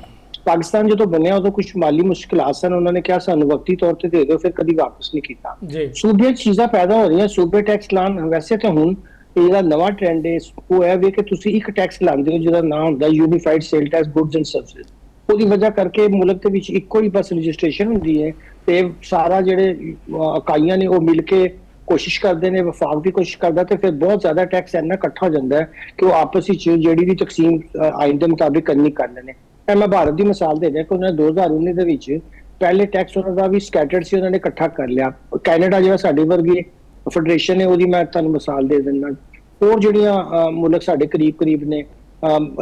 ਪਾਕਿਸਤਾਨ ਜਦੋਂ ਬਣਿਆ ਉਦੋਂ ਕੁਝ ਮਾਲੀ ਮੁਸ਼ਕਿਲਾਂ ਸਨ, ਉਹਨਾਂ ਨੇ ਕਿਹਾ ਸਾਨੂੰ ਵਕਤੀ ਤੌਰ ਤੇ ਦੇ ਦਿਓ, ਫਿਰ ਕਦੀ ਵਾਪਸ ਨਹੀਂ ਕੀਤਾ। ਸੂਬੇ ਚੀਜ਼ਾਂ ਪੈਦਾ ਹੋ ਰਹੀਆਂ, ਸੂਬੇ ਟੈਕਸ ਲਾਣ ਵੈਸੇ ਤਾਂ ਹੁਣ ਇਹਦਾ ਨਵਾਂ ਟ੍ਰੈਂਡ ਹੈ ਉਹ ਹੈ ਵੀ ਕਿ ਤੁਸੀਂ ਇੱਕ ਟੈਕਸ ਲਾਉਂਦੇ ਹੋ ਜਿਹਦਾ ਨਾਮ ਹੁੰਦਾ unified sale tax goods and services. ਉਹਦੀ ਵਜ੍ਹਾ ਕਰਕੇ ਮੁਲਕ ਦੇ ਵਿੱਚ ਇੱਕੋ ਹੀ ਬਸ ਰਜਿਸਟ੍ਰੇਸ਼ਨ ਹੁੰਦੀ ਹੈ ਤੇ ਸਾਰਾ ਜਿਹੜੇ ਇਕਾਈਆਂ ਨੇ ਉਹ ਮਿਲ ਕੇ ਕੋਸ਼ਿਸ਼ ਕਰਦੇ ਨੇ, ਵਫਾਕ ਦੀ ਕੋਸ਼ਿਸ਼ ਕਰਦਾ ਤੇ ਫਿਰ ਬਹੁਤ ਜ਼ਿਆਦਾ ਟੈਕਸ ਇੰਨਾ ਇਕੱਠਾ ਹੋ ਜਾਂਦਾ ਹੈ ਕਿ ਉਹ ਆਪਸ ਵਿੱਚ ਜਿਹੜੀ ਵੀ ਤਕਸੀਮ ਆਇਨ ਦੇ ਮੁਤਾਬਿਕ ਕਰਨੀ ਕਰ ਲੈਂਦੇ ਨੇ। ਮੈਂ ਭਾਰਤ ਦੀ ਮਿਸਾਲ ਦੇ ਰਿਹਾ ਕਿ ਉਹਨਾਂ ਨੇ 2019 ਦੇ ਵਿੱਚ ਪਹਿਲੇ ਟੈਕਸ ਉਹਨਾਂ ਦਾ ਵੀ ਸਕੈਟਰਡ ਸੀ, ਉਹਨਾਂ ਨੇ ਇਕੱਠਾ ਕਰ ਲਿਆ। ਕੈਨੇਡਾ ਜਿਹੜਾ ਸਾਡੇ ਵਰਗੀ ਫੈਡਰੇਸ਼ਨ ਹੈ ਉਹਦੀ ਮੈਂ ਤੁਹਾਨੂੰ ਮਿਸਾਲ ਦੇ ਦਿੰਦਾ। ਹੋਰ ਜਿਹੜੀਆਂ ਮੁਲਕ ਸਾਡੇ ਕਰੀਬ ਨੇ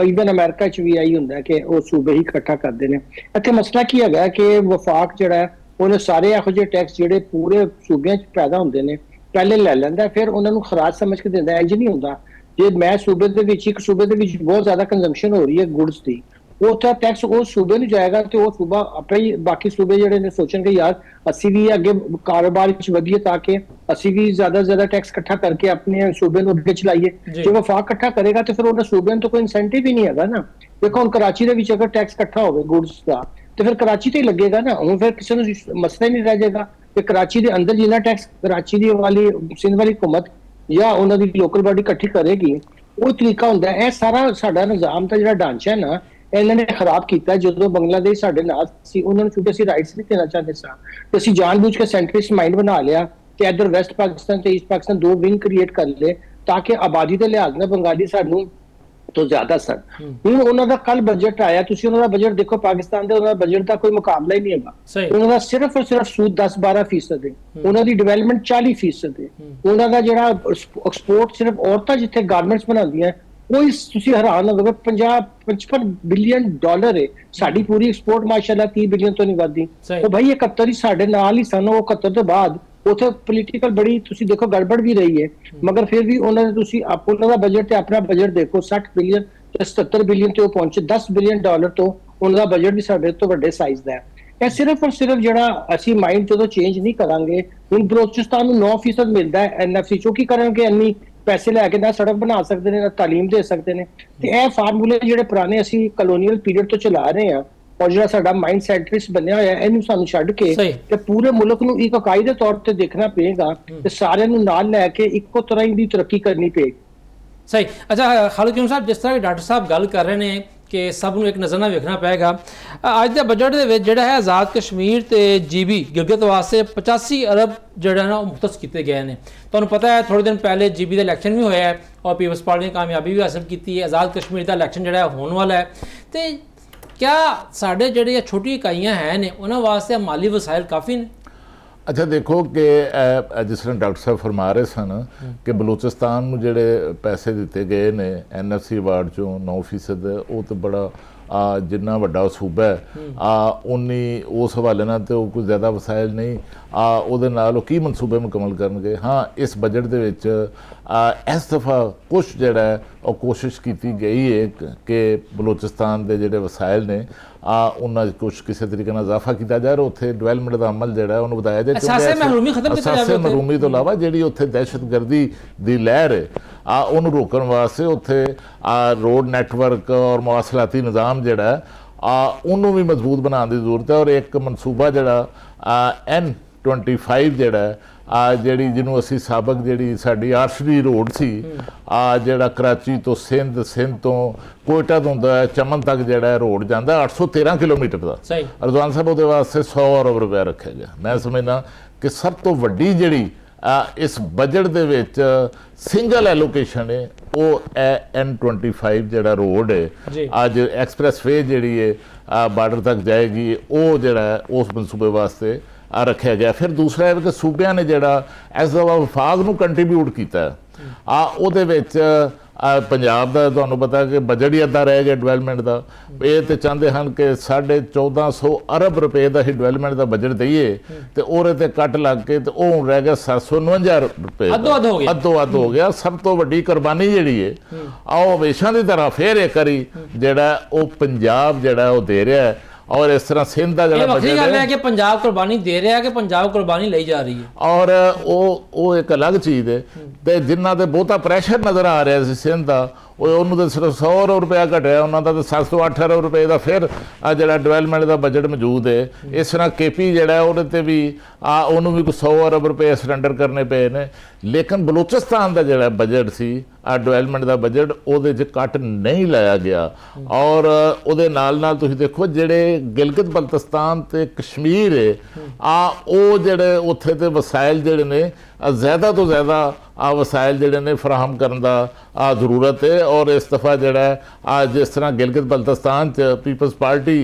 ਈਵਨ ਅਮਰੀਕਾ ਚ ਵੀ ਆਈ ਹੁੰਦਾ ਕਿ ਉਹ ਸੂਬੇ ਹੀ ਇਕੱਠਾ ਕਰਦੇ ਨੇ। ਇੱਥੇ ਮਸਲਾ ਕੀ ਹੈਗਾ ਕਿ ਵਫਾਕ ਜਿਹੜਾ ਹੈ ਉਹਨੇ ਸਾਰੇ ਇਹੋ ਜਿਹੇ ਟੈਕਸ ਜਿਹੜੇ ਪੂਰੇ ਸੂਬਿਆਂ ਚ ਪੈਦਾ ਹੁੰਦੇ ਨੇ ਪਹਿਲੇ ਲੈ ਲੈਂਦਾ, ਫਿਰ ਉਹਨਾਂ ਨੂੰ ਖਰਾਜ ਸਮਝ ਕੇ ਦਿੰਦਾ। ਇੰਜ ਨਹੀਂ ਹੁੰਦਾ ਜੇ ਮੈਂ ਸੂਬੇ ਦੇ ਵਿੱਚ ਇੱਕ ਸੂਬੇ ਦੇ ਵਿੱਚ ਬਹੁਤ ਜ਼ਿਆਦਾ ਕੰਜ਼ੰਪਸ਼ਨ ਹੋ ਰਹੀ ਹੈ ਗੁਡਸ ਦੀ, ਉੱਥੇ ਟੈਕਸ ਉਸ ਸੂਬੇ ਨੂੰ ਜਾਏਗਾ ਤੇ ਉਹ ਸੂਬਾ ਆਪੇ ਹੀ ਬਾਕੀ ਸੂਬੇ ਜਿਹੜੇ ਨੇ ਸੋਚਣਗੇ ਯਾਰ ਅਸੀਂ ਵੀ ਅੱਗੇ ਕਾਰੋਬਾਰ ਵਿੱਚ ਵਧੀਏ ਤਾਂ ਕਿ ਅਸੀਂ ਵੀ ਜ਼ਿਆਦਾ ਟੈਕਸ ਇਕੱਠਾ ਕਰਕੇ ਆਪਣੇ ਸੂਬੇ ਨੂੰ ਅੱਗੇ ਚਲਾਈਏ। ਜੇ ਵਫਾਕ ਇਕੱਠਾ ਕਰੇਗਾ ਤੇ ਫਿਰ ਉਹਨਾਂ ਸੂਬਿਆਂ ਤੋਂ ਕੋਈ ਇਨਸੈਂਟਿਵ ਹੀ ਨਹੀਂ ਹੈਗਾ ਨਾ। ਦੇਖੋ ਹੁਣ ਕਰਾਚੀ ਦੇ ਵਿੱਚ ਅਗਰ ਟੈਕਸ ਇਕੱਠਾ ਹੋਵੇ ਗੁਡਸ ਦਾ ਤੇ ਫਿਰ ਕਰਾਚੀ ਤੇ ਹੀ ਲੱਗੇਗਾ ਨਾ, ਹੁਣ ਫਿਰ ਕਿਸੇ ਨੂੰ ਮਸਲਾ ਹੀ ਨਹੀਂ ਰਹਿ ਜਾਏਗਾ ਕਿ ਕਰਾਚੀ ਦੇ ਅੰਦਰ ਜਿੰਨਾ ਟੈਕਸ ਕਰਾਚੀ ਦੀ ਵਾਲੀ ਸਿੰਧ ਵਾਲੀ ਹੁਕੂਮਤ ਜਾਂ ਉਹਨਾਂ ਦੀ ਲੋਕਲ ਬਾਡੀ ਇਕੱਠੀ ਕਰੇਗੀ ਉਹ ਤਰੀਕਾ ਹੁੰਦਾ। ਇਹ ਸਾਰਾ ਸਾਡਾ ਨਿਜ਼ਾਮ ਦਾ ਜਿਹੜਾ ਢਾਂਚਾ ਹੈ ਨਾ ਇਹਨਾਂ ਨੇ ਖਰਾਬ ਕੀਤਾ। ਜਦੋਂ ਬੰਗਲਾਦੇਸ਼ ਸਾਡੇ ਨਾਲ ਸੀ ਉਹਨਾਂ ਨੂੰ ਕਿਉਂਕਿ ਅਸੀਂ ਰਾਈਟਸ ਨਹੀਂ ਦੇਣਾ ਚਾਹੁੰਦੇ ਸਾਂ ਤੇ ਅਸੀਂ ਜਾਣਬੁੱਝ ਕੇ ਸੈਂਟਰਿਸਟ ਮਾਈਂਡ ਬਣਾ ਲਿਆ ਕਿ ਇੱਧਰ ਵੈਸਟ ਪਾਕਿਸਤਾਨ ਤੇ ਈਸਟ ਪਾਕਿਸਤਾਨ ਦੋ ਵਿੰਗ ਕ੍ਰੀਏਟ ਕਰ ਲਏ ਤਾਂ ਕਿ ਆਬਾਦੀ ਦੇ ਲਿਹਾਜ਼ ਨਾਲ ਬੰਗਾਲੀ ਸਾਨੂੰ ਤੋਂ ਜ਼ਿਆਦਾ ਸਨ। ਹੁਣ ਉਹਨਾਂ ਦਾ ਕੱਲ ਬਜਟ ਆਇਆ, ਤੁਸੀਂ ਉਹਨਾਂ ਦਾ ਬਜਟ ਦੇਖੋ, ਪਾਕਿਸਤਾਨ ਦੇ ਉਹਨਾਂ ਦਾ ਬਜਟ ਦਾ ਕੋਈ ਮੁਕਾਬਲਾ ਹੀ ਨਹੀਂ ਹੈਗਾ। ਉਹਨਾਂ ਦਾ ਸਿਰਫ ਔਰ ਸਿਰਫ ਸੂਦ 10-12% ਹੈ, ਉਹਨਾਂ ਦੀ ਡਿਵੈਲਪਮੈਂਟ 40% ਹੈ, ਉਹਨਾਂ ਦਾ ਜਿਹੜਾ ਐਕਸਪੋਰਟ ਸਿਰਫ ਔਰਤਾਂ ਜਿੱਥੇ ਗਾਰਮੈਂਟਸ ਬਣਾਉਂਦੀਆਂ ਕੋਈ ਤੁਸੀਂ ਹੈਰਾਨ ਹੋਗੇ $55 ਬਿਲੀਅਨ ਹੈ, ਸਾਡੀ ਪੂਰੀ ਐਕਸਪੋਰਟ ਮਾਸ਼ਾਅੱਲਾ 30 ਬਿਲੀਅਨ ਤੋਂ ਨਹੀਂ ਵੱਧਦੀ। ਉਹ ਭਾਈ 71 ਹੀ ਸਾਡੇ ਨਾਲ ਹੀ ਸਨ, ਉਹ 71 ਤੋਂ ਬਾਅਦ ਉੱਥੇ ਪੋਲੀਟੀਕਲ ਬੜੀ ਤੁਸੀਂ ਦੇਖੋ ਗੜਬੜ ਵੀ ਰਹੀ ਹੈ, ਮਗਰ ਫਿਰ ਵੀ ਉਹਨਾਂ ਦੇ ਤੁਸੀਂ ਉਹਨਾਂ ਦਾ ਬਜਟ ਤੇ ਆਪਣਾ ਬਜਟ ਦੇਖੋ 60 ਬਿਲੀਅਨ ਤੇ 77 ਬਿਲੀਅਨ ਤੇ ਉਹ ਪਹੁੰਚੇ। $10 ਬਿਲੀਅਨ ਤੋਂ ਉਹਨਾਂ ਦਾ ਬਜਟ ਵੀ ਸਾਡੇ ਤੋਂ ਵੱਡੇ ਸਾਈਜ਼ ਦਾ ਹੈ। ਇਹ ਸਿਰਫ ਔਰ ਸਿਰਫ ਜਿਹੜਾ ਅਸੀਂ ਮਾਈਂਡ ਜਦੋਂ ਚੇਂਜ ਨਹੀਂ ਕਰਾਂਗੇ, ਹੁਣ ਬਲੋਚਿਸਤਾਨ ਨੂੰ 9% ਮਿਲਦਾ ਹੈ NFC ਚੋਂ, ਕੀ ਕਰਨਗੇ ਇੰਨੀ ਪੈਸੇ ਲੈ ਕੇ ਨਾ ਸੜਕ ਬਣਾ ਸਕਦੇ ਨੇ ਨਾ ਤਾਲੀਮ ਦੇ ਸਕਦੇ ਨੇ। ਤੇ ਇਹ ਫਾਰਮੂਲੇ ਜਿਹੜੇ ਪੁਰਾਣੇ ਅਸੀਂ ਕਲੋਨੀਅਲ ਪੀਰੀਅਡ ਤੋਂ ਚਲਾ ਰਹੇ ਹਾਂ ਔਰ ਜਿਹੜਾ ਸਾਡਾ ਮਾਈਂਡ ਸੈਂਟਰਿਸਟ ਬਣਿਆ ਹੋਇਆ ਇਹਨੂੰ ਸਾਨੂੰ ਛੱਡ ਕੇ ਤੇ ਪੂਰੇ ਮੁਲਕ ਨੂੰ ਇੱਕ ਇਕਾਈ ਦੇ ਤੌਰ ਤੇ ਦੇਖਣਾ ਪਏਗਾ ਤੇ ਸਾਰਿਆਂ ਨੂੰ ਨਾਲ ਲੈ ਕੇ ਇੱਕੋ ਤਰ੍ਹਾਂ ਦੀ ਤਰੱਕੀ ਕਰਨੀ ਪਏਗੀ। ਸਹੀ। ਅੱਛਾ ਖਾਲਿਦ ਸਾਹਿਬ, ਜਿਸ ਤਰ੍ਹਾਂ ਡਾਕਟਰ ਸਾਹਿਬ ਗੱਲ ਕਰ ਰਹੇ ਨੇ ਕਿ ਸਭ ਨੂੰ ਇੱਕ ਨਜ਼ਰ ਨਾਲ ਵੇਖਣਾ ਪਏਗਾ, ਅੱਜ ਦੇ ਬਜਟ ਦੇ ਵਿੱਚ ਜਿਹੜਾ ਹੈ ਆਜ਼ਾਦ ਕਸ਼ਮੀਰ ਤੇ GB ਗਿਲਗਿਤ ਵਾਸਤੇ 85 ਅਰਬ ਜਿਹੜਾ ਨਾ ਉਹ ਮੁਖਤਸ ਕੀਤੇ ਗਏ ਨੇ। ਤੁਹਾਨੂੰ ਪਤਾ ਹੈ ਥੋੜੇ ਦਿਨ ਪਹਿਲੇ GB ਦਾ ਇਲੈਕਸ਼ਨ ਵੀ ਹੋਇਆ ਹੈ ਔਰ ਪੀਪਲਸ ਪਾਰਟੀ ਨੇ ਕਾਮਯਾਬੀ ਵੀ ਹਾਸਲ ਕੀਤੀ ਹੈ। ਆਜ਼ਾਦ ਕਸ਼ਮੀਰ ਦਾ ਇਲੈਕਸ਼ਨ ਜਿਹੜਾ ਹੋਣ ਵਾਲਾ ਹੈ ਤੇ ਕਿਆ ਸਾਡੇ ਜਿਹੜੇ ਛੋਟੀ ਇਕਾਈਆਂ ਹੈ ਨੇ ਉਹਨਾਂ ਵਾਸਤੇ ਮਾਲੀ ਵਸਾਇਲ ਕਾਫੀ ਨੇ? ਅੱਛਾ ਦੇਖੋ ਕਿ ਜਿਸ ਤਰ੍ਹਾਂ ਡਾਕਟਰ ਸਾਹਿਬ ਫਰਮਾ ਰਹੇ ਸਨ ਕਿ ਬਲੂਚਿਸਤਾਨ ਨੂੰ ਜਿਹੜੇ ਪੈਸੇ ਦਿੱਤੇ ਗਏ ਨੇ NFC ਅਵਾਰਡ ਚੋਂ 9%, ਉਹ ਤਾਂ ਬੜਾ ਜਿੰਨਾ ਵੱਡਾ ਸੂਬਾ ਹੈ ਉਨੀ ਉਸ ਹਵਾਲੇ ਨਾਲ ਤੇ ਉਹ ਕੋਈ ਜ਼ਿਆਦਾ ਵਸਾਇਲ ਨਹੀਂ ਉਹਦੇ ਨਾਲ ਉਹ ਕੀ ਮਨਸੂਬੇ ਮੁਕੰਮਲ ਕਰਨਗੇ। ਹਾਂ, ਇਸ ਬਜਟ ਦੇ ਵਿੱਚ ਇਸ ਦਫਾ ਕੁਛ ਜਿਹੜਾ ਉਹ ਕੋਸ਼ਿਸ਼ ਕੀਤੀ ਗਈ ਹੈ ਕਿ ਬਲੋਚਿਸਤਾਨ ਦੇ ਜਿਹੜੇ ਵਸਾਇਲ ਨੇ ਉਹਨਾਂ 'ਚ ਕੁਛ ਕਿਸੇ ਤਰੀਕੇ ਨਾਲ ਇਜ਼ਾਫਾ ਕੀਤਾ ਜਾਏ, ਉੱਥੇ ਡਿਵੈਲਪਮੈਂਟ ਦਾ ਅਮਲ ਜਿਹੜਾ ਉਹਨੂੰ ਵਧਾਇਆ ਜਾਏ। ਅਸਾਸੇ ਮਹਿਰੂਮੀ ਖਤਮ ਕੀਤਾ ਜਾਵੇ। ਅਸਾਸੇ ਮਹਿਰੂਮੀ ਤੋਂ ਇਲਾਵਾ ਜਿਹੜੀ ਉੱਥੇ ਦਹਿਸ਼ਤਗਰਦੀ ਦੀ ਲਹਿਰ ਹੈ ਉਹਨੂੰ ਰੋਕਣ ਵਾਸਤੇ ਉੱਥੇ ਰੋਡ ਨੈਟਵਰਕ ਔਰ ਮਵਾਸਲਾਤੀ ਨਿਜ਼ਾਮ ਜਿਹੜਾ ਉਹਨੂੰ ਵੀ ਮਜ਼ਬੂਤ ਬਣਾਉਣ ਦੀ ਜ਼ਰੂਰਤ ਹੈ। ਔਰ ਇੱਕ ਮਨਸੂਬਾ ਜਿਹੜਾ N25 ਜਿਹੜਾ ਜਿਹੜੀ ਜਿਹਨੂੰ ਅਸੀਂ ਸਾਬਕ ਜਿਹੜੀ ਸਾਡੀ ਆਰਸ਼ਰੀ ਰੋਡ ਸੀ ਜਿਹੜਾ ਕਰਾਚੀ ਤੋਂ ਸਿੰਧ ਤੋਂ ਕੋਇਟਾ ਤੋਂ ਚਮਨ ਤੱਕ ਜਿਹੜਾ ਰੋਡ ਜਾਂਦਾ 813 ਕਿਲੋਮੀਟਰ ਦਾ। ਰਜ਼ਵਾਨ ਸਾਹਿਬ ਉਹਦੇ ਵਾਸਤੇ 100 ਅਰਬ ਰੁਪਏ ਰੱਖਿਆ ਗਿਆ। ਮੈਂ ਸਮਝਦਾ ਕਿ ਸਭ ਤੋਂ ਵੱਡੀ ਜਿਹੜੀ ਇਸ ਬਜਟ ਦੇ ਵਿੱਚ ਸਿੰਗਲ ਐਲੋਕੇਸ਼ਨ ਹੈ ਉਹ N25 ਜਿਹੜਾ ਰੋਡ ਹੈ ਅੱਜ ਐਕਸਪ੍ਰੈਸ ਵੇ ਜਿਹੜੀ ਹੈ ਬਾਰਡਰ ਤੱਕ ਜਾਏਗੀ, ਉਹ ਜਿਹੜਾ ਉਸ ਮਨਸੂਬੇ ਵਾਸਤੇ ਰੱਖਿਆ ਗਿਆ। ਫਿਰ ਦੂਸਰਾ ਹੈ ਕਿ ਸੂਬਿਆਂ ਨੇ ਜਿਹੜਾ ਇਸ ਦਾ ਵਫਾਕ ਨੂੰ ਕੰਟਰੀਬਿਊਟ ਕੀਤਾ ਉਹਦੇ ਵਿੱਚ ਪੰਜਾਬ ਦਾ ਤੁਹਾਨੂੰ ਪਤਾ ਕਿ ਬਜਟ ਹੀ ਅੱਧਾ ਰਹਿ ਗਿਆ ਡਿਵੈਲਪਮੈਂਟ ਦਾ। ਇਹ ਤੇ ਚਾਹੁੰਦੇ ਹਨ ਕਿ 1450 ਅਰਬ ਰੁਪਏ ਦਾ ਹੀ ਡਿਵੈਲਪਮੈਂਟ ਦਾ ਬਜਟ ਦਈਏ ਤੇ ਉਹਦੇ ਤੇ ਕੱਟ ਲੱਗ ਕੇ ਤੇ ਉਹ ਰਹਿ ਗਿਆ 749 ਰੁਪਏ, ਅੱਧੋ ਅੱਧ ਹੋ ਗਿਆ। ਸਭ ਤੋਂ ਵੱਡੀ ਕੁਰਬਾਨੀ ਜਿਹੜੀ ਹੈ ਉਹ ਹਮੇਸ਼ਾ ਦੀ ਤਰ੍ਹਾਂ ਫਿਰ ਇੱਕ ਵਾਰੀ ਜਿਹੜਾ ਉਹ ਪੰਜਾਬ ਜਿਹੜਾ ਉਹ ਦੇ ਰਿਹਾ ਹੈ। ਔਰ ਇਸ ਤਰ੍ਹਾਂ ਸਿੰਧ ਦਾ ਜਿਹੜਾ ਵੱਖਰੀ ਗੱਲ ਹੈ ਕਿ ਪੰਜਾਬ ਕੁਰਬਾਨੀ ਦੇ ਰਿਹਾ ਕਿ ਪੰਜਾਬ ਕੁਰਬਾਨੀ ਲਈ ਜਾ ਰਹੀ ਹੈ। ਔਰ ਉਹ ਇੱਕ ਅਲੱਗ ਚੀਜ਼ ਹੈ ਤੇ ਜਿਨ੍ਹਾਂ ਤੇ ਬਹੁਤਾ ਪ੍ਰੈਸ਼ਰ ਨਜ਼ਰ ਆ ਰਿਹਾ ਸੀ ਸਿੰਧ ਦਾ ਉਹਨੂੰ ਤਾਂ ਸਿਰਫ 100 ਅਰਬ ਰੁਪਇਆ ਘਟਿਆ, ਉਹਨਾਂ ਦਾ ਤਾਂ 7 ਤੋਂ 8 ਅਰਬ ਰੁਪਏ ਦਾ ਫਿਰ ਜਿਹੜਾ ਡਿਵੈਲਪਮੈਂਟ ਦਾ ਬਜਟ ਮੌਜੂਦ ਹੈ। ਇਸ ਤਰ੍ਹਾਂ KP ਜਿਹੜਾ ਉਹਦੇ ਤੇ ਵੀ ਉਹਨੂੰ ਵੀ ਕੋਈ 100 ਅਰਬ ਰੁਪਏ ਸਰੈਂਡਰ ਕਰਨੇ ਪਏ ਨੇ। ਲੇਕਿਨ ਬਲੂਚਿਸਤਾਨ ਦਾ ਜਿਹੜਾ ਬਜਟ ਸੀ ਡਿਵੈਲਪਮੈਂਟ ਦਾ ਬਜਟ ਉਹਦੇ 'ਚ ਕੱਟ ਨਹੀਂ ਲਾਇਆ ਗਿਆ। ਔਰ ਉਹਦੇ ਨਾਲ ਤੁਸੀਂ ਦੇਖੋ ਜਿਹੜੇ ਗਿਲਗਿਤ ਬਲਤਿਸਤਾਨ ਤੇ ਕਸ਼ਮੀਰ ਹੈ ਉਹ ਜਿਹੜੇ ਉੱਥੇ ਦੇ ਵਸਾਇਲ ਜਿਹੜੇ ਨੇ ਜ਼ਿਆਦਾ ਤੋਂ ਜ਼ਿਆਦਾ ਵਸਾਇਲ ਜਿਹੜੇ ਨੇ ਫਰਾਹਮ ਕਰਨ ਦਾ ਜ਼ਰੂਰਤ ਹੈ। ਔਰ ਇਸ ਦਫਾ ਜਿਹੜਾ ਜਿਸ ਤਰ੍ਹਾਂ ਗਿਲਗਿਤ ਬਲਤਿਸਤਾਨ 'ਚ ਪੀਪਲਸ ਪਾਰਟੀ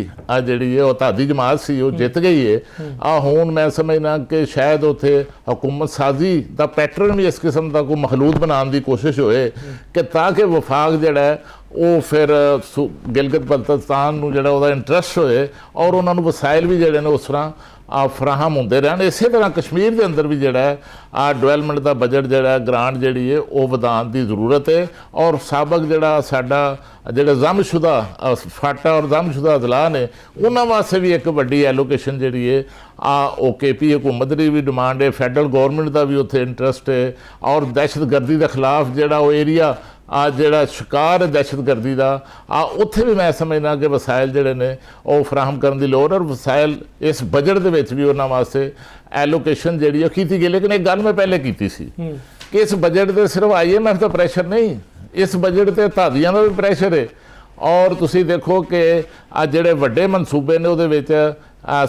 ਜਿਹੜੀ ਹੈ ਉਹ ਧਾਦੀ ਜਮਾਤ ਸੀ, ਉਹ ਜਿੱਤ ਗਈ ਹੈ। ਹੁਣ ਮੈਂ ਸਮਝਦਾ ਕਿ ਸ਼ਾਇਦ ਉੱਥੇ ਹਕੂਮਤ ਸਾਜ਼ੀ ਦਾ ਪੈਟਰਨ ਵੀ ਇਸ ਕਿਸਮ ਦਾ ਕੋਈ ਮਖਲੂਤ ਬਣਾਉਣ ਦੀ ਕੋਸ਼ਿਸ਼ ਹੋਏ ਕਿ ਤਾਂ ਕਿ ਵਫਾਕ ਜਿਹੜਾ ਉਹ ਫਿਰ ਗਿਲਗਿਤ ਬਲਤਿਸਤਾਨ ਨੂੰ ਜਿਹੜਾ ਉਹਦਾ ਇੰਟਰਸਟ ਹੋਏ ਔਰ ਉਹਨਾਂ ਨੂੰ ਵਸਾਇਲ ਵੀ ਜਿਹੜੇ ਨੇ ਉਸ ਤਰ੍ਹਾਂ ਫਰਾਹਮ ਹੁੰਦੇ ਰਹਿਣ। ਇਸੇ ਤਰ੍ਹਾਂ ਕਸ਼ਮੀਰ ਦੇ ਅੰਦਰ ਵੀ ਜਿਹੜਾ ਡਿਵੈਲਪਮੈਂਟ ਦਾ ਬਜਟ ਜਿਹੜਾ ਗ੍ਰਾਂਟ ਜਿਹੜੀ ਹੈ ਉਹ ਵਧਾਉਣ ਦੀ ਜ਼ਰੂਰਤ ਹੈ। ਔਰ ਸਾਬਕ ਜਿਹੜਾ ਸਾਡਾ ਜਿਹੜੇ ਜ਼ਮਸ਼ੁਦਾ ਫਾਟਾ ਔਰ ਜ਼ਮਸ਼ੁਦਾ ਅਜ਼ਲਾ ਨੇ ਉਹਨਾਂ ਵਾਸਤੇ ਵੀ ਇੱਕ ਵੱਡੀ ਐਲੋਕੇਸ਼ਨ ਜਿਹੜੀ ਹੈ ਉਹ KP ਹਕੂਮਤ ਦੀ ਵੀ ਡਿਮਾਂਡ ਹੈ, ਫੈਡਰਲ ਗੌਰਮੈਂਟ ਦਾ ਵੀ ਉੱਥੇ ਇੰਟਰਸਟ ਹੈ। ਔਰ ਦਹਿਸ਼ਤਗਰਦੀ ਦੇ ਖਿਲਾਫ ਜਿਹੜਾ ਉਹ ਏਰੀਆ ਜਿਹੜਾ ਸ਼ਿਕਾਰ ਦਹਿਸ਼ਤਗਰਦੀ ਦਾ ਉੱਥੇ ਵੀ ਮੈਂ ਸਮਝਦਾ ਕਿ ਵਸਾਇਲ ਜਿਹੜੇ ਨੇ ਉਹ ਫਰਾਹਮ ਕਰਨ ਦੀ ਲੋੜ। ਔਰ ਵਸਾਇਲ ਇਸ ਬਜਟ ਦੇ ਵਿੱਚ ਵੀ ਉਹਨਾਂ ਵਾਸਤੇ ਐਲੋਕੇਸ਼ਨ ਜਿਹੜੀ ਉਹ ਕੀਤੀ ਗਈ। ਲੇਕਿਨ ਇੱਕ ਗੱਲ ਮੈਂ ਪਹਿਲੇ ਕੀਤੀ ਸੀ ਕਿ ਇਸ ਬਜਟ ਤੇ ਸਿਰਫ IMF ਦਾ ਪ੍ਰੈਸ਼ਰ ਨਹੀਂ, ਇਸ ਬਜਟ ਤੇ ਧਾਦੀਆਂ ਦਾ ਵੀ ਪ੍ਰੈਸ਼ਰ ਹੈ। ਔਰ ਤੁਸੀਂ ਦੇਖੋ ਕਿ ਜਿਹੜੇ ਵੱਡੇ ਮਨਸੂਬੇ ਨੇ ਉਹਦੇ ਵਿੱਚ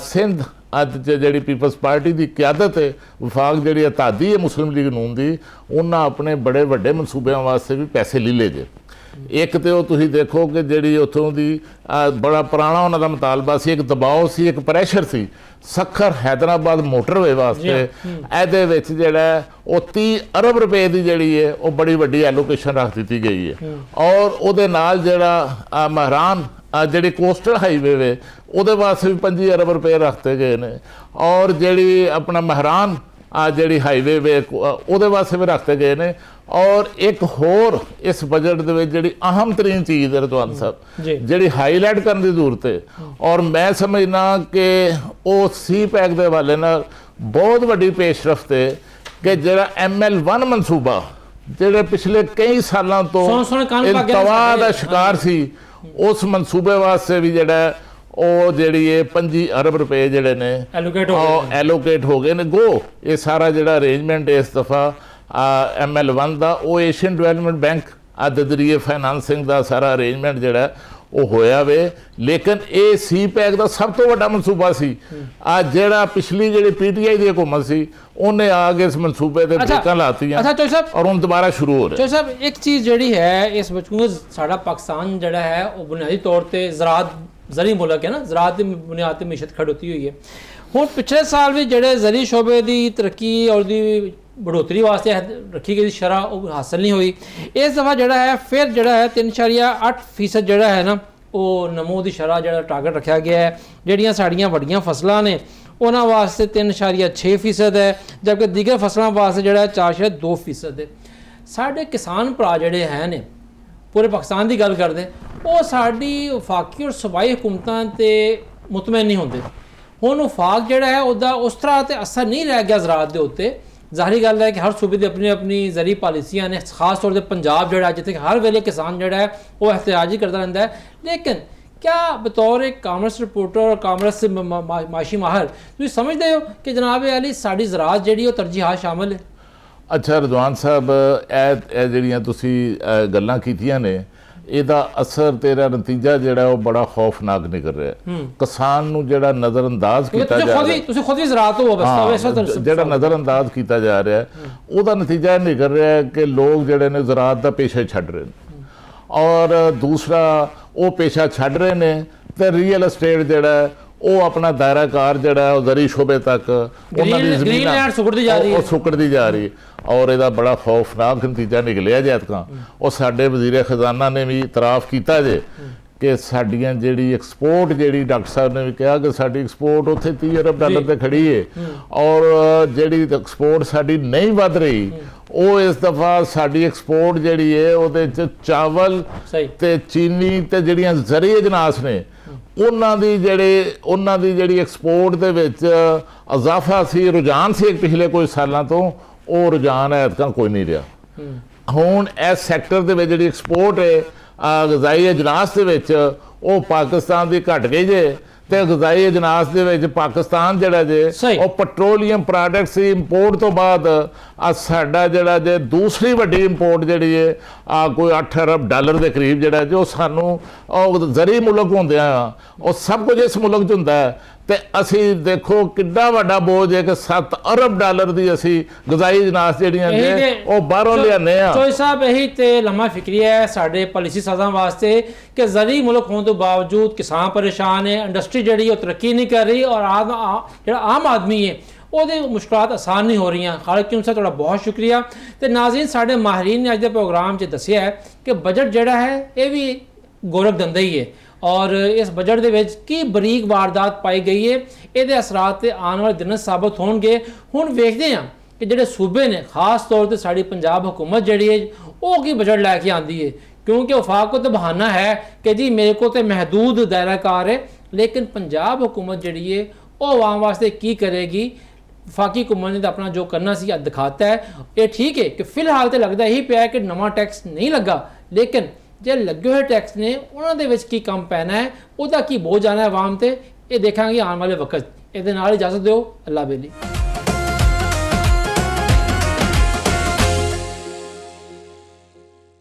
ਸਿੰਧ ਅੱਜ ਜਿਹੜੀ ਪੀਪਲਸ ਪਾਰਟੀ ਦੀ ਕਿਆਦਤ ਹੈ, ਵਫਾਕ ਜਿਹੜੀ ਧਾਦੀ ਹੈ ਮੁਸਲਿਮ ਲੀਗ ਨੂਨ ਦੀ, ਉਹਨਾਂ ਆਪਣੇ ਬੜੇ ਵੱਡੇ ਮਨਸੂਬਿਆਂ ਵਾਸਤੇ ਵੀ ਪੈਸੇ ਲੈ ਲਏ ਜੇ। ਇੱਕ ਤੇ ਉਹ ਤੁਸੀਂ ਦੇਖੋ ਕਿ ਜਿਹੜੀ ਉੱਥੋਂ ਦੀ ਬੜਾ ਪੁਰਾਣਾ ਉਹਨਾਂ ਦਾ ਮੁਤਾਲਬਾ ਸੀ, ਇੱਕ ਦਬਾਅ ਸੀ, ਇੱਕ ਪ੍ਰੈਸ਼ਰ ਸੀ ਸਖਰ ਹੈਦਰਾਬਾਦ ਮੋਟਰਵੇ ਵਾਸਤੇ। ਇਹਦੇ ਵਿੱਚ ਜਿਹੜਾ ਉਹ 30 ਅਰਬ ਰੁਪਏ ਦੀ ਜਿਹੜੀ ਹੈ ਉਹ ਬੜੀ ਵੱਡੀ ਐਲੋਕੇਸ਼ਨ ਰੱਖ ਦਿੱਤੀ ਗਈ ਹੈ। ਔਰ ਉਹਦੇ ਨਾਲ ਜਿਹੜਾ ਮਹਿਰਾਨ ਜਿਹੜੀ ਕੋਸਟਲ ਹਾਈਵੇ ਵੇ ਉਹਦੇ ਵਾਸਤੇ ਵੀ 25 ਅਰਬ ਰੁਪਏ ਰੱਖਤੇ ਗਏ ਨੇ। ਔਰ ਜਿਹੜੀ ਆਪਣਾ ਮਹਿਰਾਨ ਜਿਹੜੀ ਹਾਈਵੇ ਵੇ ਉਹਦੇ ਵਾਸਤੇ ਵੀ ਰੱਖਤੇ ਗਏ ਨੇ। ਔਰ ਇੱਕ ਹੋਰ ਇਸ ਬਜਟ ਦੇ ਵਿੱਚ ਜਿਹੜੀ ਅਹਿਮ ਤਰੀਨ ਚੀਜ਼ ਹੈ ਰਤਵਾਨ ਸਾਹਿਬ ਜਿਹੜੀ ਹਾਈਲਾਈਟ ਕਰਨ ਦੀ ਜ਼ਰੂਰਤ ਹੈ ਔਰ ਮੈਂ ਸਮਝਦਾ ਕਿ ਉਹ CPEC ਦੇ ਹਵਾਲੇ ਨਾਲ ਬਹੁਤ ਵੱਡੀ ਪੇਸ਼ਰਫਤ ਹੈ ਕਿ ਜਿਹੜਾ ML1 ਮਨਸੂਬਾ ਜਿਹੜੇ ਪਿਛਲੇ ਕਈ ਸਾਲਾਂ ਤੋਂ ਇਲਤਵਾ ਦਾ ਸ਼ਿਕਾਰ ਸੀ, ਉਸ ਮਨਸੂਬੇ ਵਾਸਤੇ ਵੀ ਜਿਹੜਾ ਉਹ ਜਿਹੜੀ ਇਹ 25 ਅਰਬ ਰੁਪਏ ਜਿਹੜੇ ਨੇ ਐਲੋਕੇਟ ਹੋ ਗਏ ਨੇ। ਇਹ ਸਾਰਾ ਜਿਹੜਾ ਅਰੇਂਜਮੈਂਟ ਇਸ ਦਫਾ ML1 ਦਾ ਉਹ ਏਸ਼ੀਅਨ ਡਿਵੈਲਪਮੈਂਟ ਬੈਂਕ ਦੇ ਜ਼ਰੀਏ ਫਾਈਨਾਂਸਿੰਗ ਦਾ ਸਾਰਾ ਅਰੇਂਜਮੈਂਟ ਜਿਹੜਾ ਉਹ ਹੋਇਆ ਵੇ। ਲੇਕਿਨ ਇਹ CPEC ਦਾ ਸਭ ਤੋਂ ਵੱਡਾ ਮਨਸੂਬਾ ਸੀ। ਜਿਹੜਾ ਪਿਛਲੀ ਜਿਹੜੀ PTI ਦੀ ਹੁਕੂਮਤ ਸੀ ਉਹਨੇ ਆ ਕੇ ਇਸ ਮਨਸੂਬੇ ਤੇ ਬ੍ਰੇਕਾਂ ਲਾਤੀਆਂ ਔਰ ਹੁਣ ਦੁਬਾਰਾ ਸ਼ੁਰੂ ਹੋ ਰਿਹਾ। ਸਾਹਿਬ ਇੱਕ ਚੀਜ਼ ਜਿਹੜੀ ਹੈ ਇਸ ਵਿੱਚ ਸਾਡਾ ਪਾਕਿਸਤਾਨ ਜਿਹੜਾ ਹੈ ਉਹ ਬੁਨਿਆਦੀ ਤੌਰ ਤੇ ਜ਼ਰਾਤ ਜ਼ਰੀ ਮੁਲਕ ਹੈ ਨਾ, ਜ਼ਰਾਤ ਦੀ ਬੁਨਿਆਦ ਤੇ ਮੀਸ਼ਤ ਖੜੋਤੀ ਹੋਈ ਹੈ। ਹੁਣ ਪਿਛਲੇ ਸਾਲ ਵੀ ਜਿਹੜੇ ਜ਼ਰੀ ਸ਼ੋਬੇ ਦੀ ਤਰੱਕੀ ਔਰ ਦੀ बढ़ोतरी वास्ते रखी गई शरह वो हासिल नहीं हुई। इस दफ़ा जोड़ा है फिर जोड़ा है 3.8% जोड़ा है ना वो नमो की शरह जो टारगेट रखा गया है। जड़ियाँ साड़ियाँ वड्डियाँ फसलां ने उन्होंने वास्ते 3.6% है, जबकि दीगर फसलों वास्ते जोड़ा 4.2% है। साढ़े किसान भरा जोड़े हैं ने पूरे पाकिस्तान की गल करते वो साड़ी वफाकी और सूबाई हुकूमतां ते मुतमैन नहीं होंगे। हुण वफाक जोड़ा है उसका उस तरह तो असर नहीं रह गया ज़राअत के उत्ते। ज़ाहिर गल है कि हर सूबे की अपनी अपनी जरी पॉलिसियां ने, खास तौर पर पंजाब जोड़ा जिथे हर वेले किसान जोड़ा है वो एहतजाजी करता रहता है। लेकिन क्या बतौर एक कामर्स रिपोर्टर और कामर्स माशी माहर तुम समझते हो कि जनाब अली साड़ी ज़राअत जी तरजीहात शामिल है? अच्छा रिजवान साहब, ਇਹ ਜਿਹੜੀਆਂ ਤੁਸੀਂ ਗੱਲਾਂ ਕੀਤੀਆਂ ਨੇ ਇਹਦਾ ਅਸਰ ਤੇਰਾ ਨਤੀਜਾ ਜਿਹੜਾ ਉਹ ਬੜਾ ਖੌਫਨਾਕ ਨਿਕਲ ਰਿਹਾ। ਕਿਸਾਨ ਨੂੰ ਜਿਹੜਾ ਨਜ਼ਰਅੰਦਾਜ਼ ਕੀਤਾ ਜਾ ਰਿਹਾ, ਤੁਸੀਂ ਖੁਦ ਵੀ ਜ਼ਰਾਅਤ ਹੋ ਬਸ ਜਿਹੜਾ ਨਜ਼ਰਅੰਦਾਜ਼ ਕੀਤਾ ਜਾ ਰਿਹਾ ਉਹਦਾ ਨਤੀਜਾ ਇਹ ਨਿਕਲ ਰਿਹਾ ਕਿ ਲੋਕ ਜਿਹੜੇ ਨੇ ਜ਼ਰਾਅਤ ਦਾ ਪੇਸ਼ਾ ਛੱਡ ਰਹੇ ਨੇ, ਔਰ ਦੂਸਰਾ ਉਹ ਪੇਸ਼ਾ ਛੱਡ ਰਹੇ ਨੇ ਤੇ ਰੀਅਲ estate ਜਿਹੜਾ ਉਹ ਆਪਣਾ ਦਾਇਰਾ ਕਾਰ ਜਿਹੜਾ ਉਹ ਜ਼ਰੀ ਸ਼ੋਬੇ ਤੱਕ ਉਹਨਾਂ ਦੀ ਜ਼ਮੀਨ ਸੁੱਕੜਦੀ ਜਾ ਰਹੀ ਔਰ ਇਹਦਾ ਬੜਾ ਖੌਫਨਾਕ ਨਤੀਜਾ ਨਿਕਲਿਆ ਜੇ ਐਤਕਾਂ। ਉਹ ਸਾਡੇ ਵਜ਼ੀਰ ਖਜ਼ਾਨਾ ਨੇ ਵੀ ਇਤਰਾਫ ਕੀਤਾ ਜੇ ਕਿ ਸਾਡੀਆਂ ਜਿਹੜੀ ਐਕਸਪੋਰਟ ਜਿਹੜੀ ਡਾਕਟਰ ਸਾਹਿਬ ਨੇ ਵੀ ਕਿਹਾ ਕਿ ਸਾਡੀ ਐਕਸਪੋਰਟ ਉੱਥੇ 30 ਅਰਬ ਡਾਲਰ ਤੇ ਖੜੀ ਹੈ, ਔਰ ਜਿਹੜੀ ਐਕਸਪੋਰਟ ਸਾਡੀ ਨਹੀਂ ਵੱਧ ਰਹੀ ਉਹ ਇਸ ਦਫਾ ਸਾਡੀ ਐਕਸਪੋਰਟ ਜਿਹੜੀ ਹੈ ਉਹਦੇ 'ਚ ਚਾਵਲ ਤੇ ਚੀਨੀ ਤੇ ਜਿਹੜੀਆਂ ਜ਼ਰੀ ਅਜਨਾਸ ਨੇ ਉਹਨਾਂ ਦੀ ਜਿਹੜੀ ਐਕਸਪੋਰਟ ਦੇ ਵਿੱਚ ਇਜ਼ਾਫਾ ਸੀ, ਰੁਝਾਨ ਸੀ ਪਿਛਲੇ ਕੁਝ ਸਾਲਾਂ ਤੋਂ, ਉਹ ਰੁਝਾਨ ਐਤਕਾਂ ਕੋਈ ਨਹੀਂ ਰਿਹਾ। ਹੁਣ ਇਸ ਸੈਕਟਰ ਦੇ ਵਿੱਚ ਜਿਹੜੀ ਐਕਸਪੋਰਟ ਹੈ ਗਜ਼ਾਈ ਅਜਨਾਸ ਦੇ ਵਿੱਚ ਉਹ ਪਾਕਿਸਤਾਨ ਦੀ ਘਟ ਗਈ ਜੇ ਤੇ ਗਜ਼ਾਈ ਅਜਨਾਸ ਦੇ ਵਿੱਚ ਪਾਕਿਸਤਾਨ ਜਿਹੜਾ ਜੇ ਉਹ ਪੈਟਰੋਲੀਅਮ ਪ੍ਰੋਡਕਟਸ ਦੀ ਇੰਪੋਰਟ ਤੋਂ ਬਾਅਦ ਸਾਡਾ ਜਿਹੜਾ ਜੇ ਦੂਸਰੀ ਵੱਡੀ ਇੰਪੋਰਟ ਜਿਹੜੀ ਹੈ ਕੋਈ 8 ਅਰਬ ਡਾਲਰ ਦੇ ਕਰੀਬ ਜਿਹੜਾ ਜੇ ਉਹ ਸਾਨੂੰ ਉਹ ਜ਼ਰੀ ਮੁਲਕ ਹੁੰਦਿਆਂ ਉਹ ਸਭ ਕੁਝ ਇਸ ਮੁਲਕ 'ਚ ਹੁੰਦਾ ਹੈ ਤੇ ਅਸੀਂ ਦੇਖੋ ਕਿੰਨਾ ਵੱਡਾ ਬੋਝ ਹੈ ਕਿ 7 ਅਰਬ ਡਾਲਰ ਦੀ ਅਸੀਂ ਗਜ਼ਾਈ ਅਜਨਾਸ ਜਿਹੜੀਆਂ ਨੇ ਉਹ ਬਾਹਰੋਂ ਲਿਆਉਂਦੇ ਆ। ਚੋਈ ਸਾਹਿਬ ਇਹੀ ਤੇ ਲੰਮਾ ਫਿਕਰੀ ਹੈ ਸਾਡੇ ਪਾਲਿਸੀ ਸਾਜ਼ਾਂ ਵਾਸਤੇ ਕਿ ਜ਼ਰੀ ਮੁਲਕ ਹੋਣ ਤੋਂ ਬਾਵਜੂਦ ਕਿਸਾਨ ਪਰੇਸ਼ਾਨ ਹੈ, ਇੰਡਸਟਰੀ ਜਿਹੜੀ ਉਹ ਤਰੱਕੀ ਨਹੀਂ ਕਰ ਰਹੀ ਔਰ ਜਿਹੜਾ ਆਮ ਆਦਮੀ ਹੈ ਉਹਦੇ ਮੁਸ਼ਕਲਾਤ ਆਸਾਨ ਨਹੀਂ ਹੋ ਰਹੀਆਂ। ਖਾਲਿਕ ਸਾਹਿਬ ਤੁਹਾਡਾ ਬਹੁਤ ਸ਼ੁਕਰੀਆ। ਤੇ ਨਾਜ਼ਰੀਨ ਸਾਡੇ ਮਾਹਿਰੀਨ ਨੇ ਅੱਜ ਦੇ ਪ੍ਰੋਗਰਾਮ 'ਚ ਦੱਸਿਆ ਹੈ ਕਿ ਬਜਟ ਜਿਹੜਾ ਹੈ ਇਹ ਵੀ ਗੋਰਖ ਦੰਦਾ ਹੀ ਹੈ और इस बजट के की बरीक वारदात पाई गई है, ये असरात आने वाले दिन साबित होंगे। हुण वेखते हैं कि जोड़े सूबे ने खास तौर पर साड़ी पंजाब हुकूमत जी है वो की बजट लैके आती है, क्योंकि वफाक को तो बहाना है कि जी मेरे को तो महदूद दायरा कार है, लेकिन पंजाब हुकूमत जी है वो आवाम वास्ते की करेगी। वफाकी हुकूमत ने तो अपना जो करना सी दिखाता है। ये ठीक है कि फिलहाल तो लगता यही पिया कि नवा टैक्स नहीं लगा, लेकिन जे लगे हुए टैक्स ने उन्होंने की काम पैना है, उसका की बोझ आना है आवाम से, ये देखेंगे आने वाले वक्त। ये इजाजत दो, अल्लाह बेली।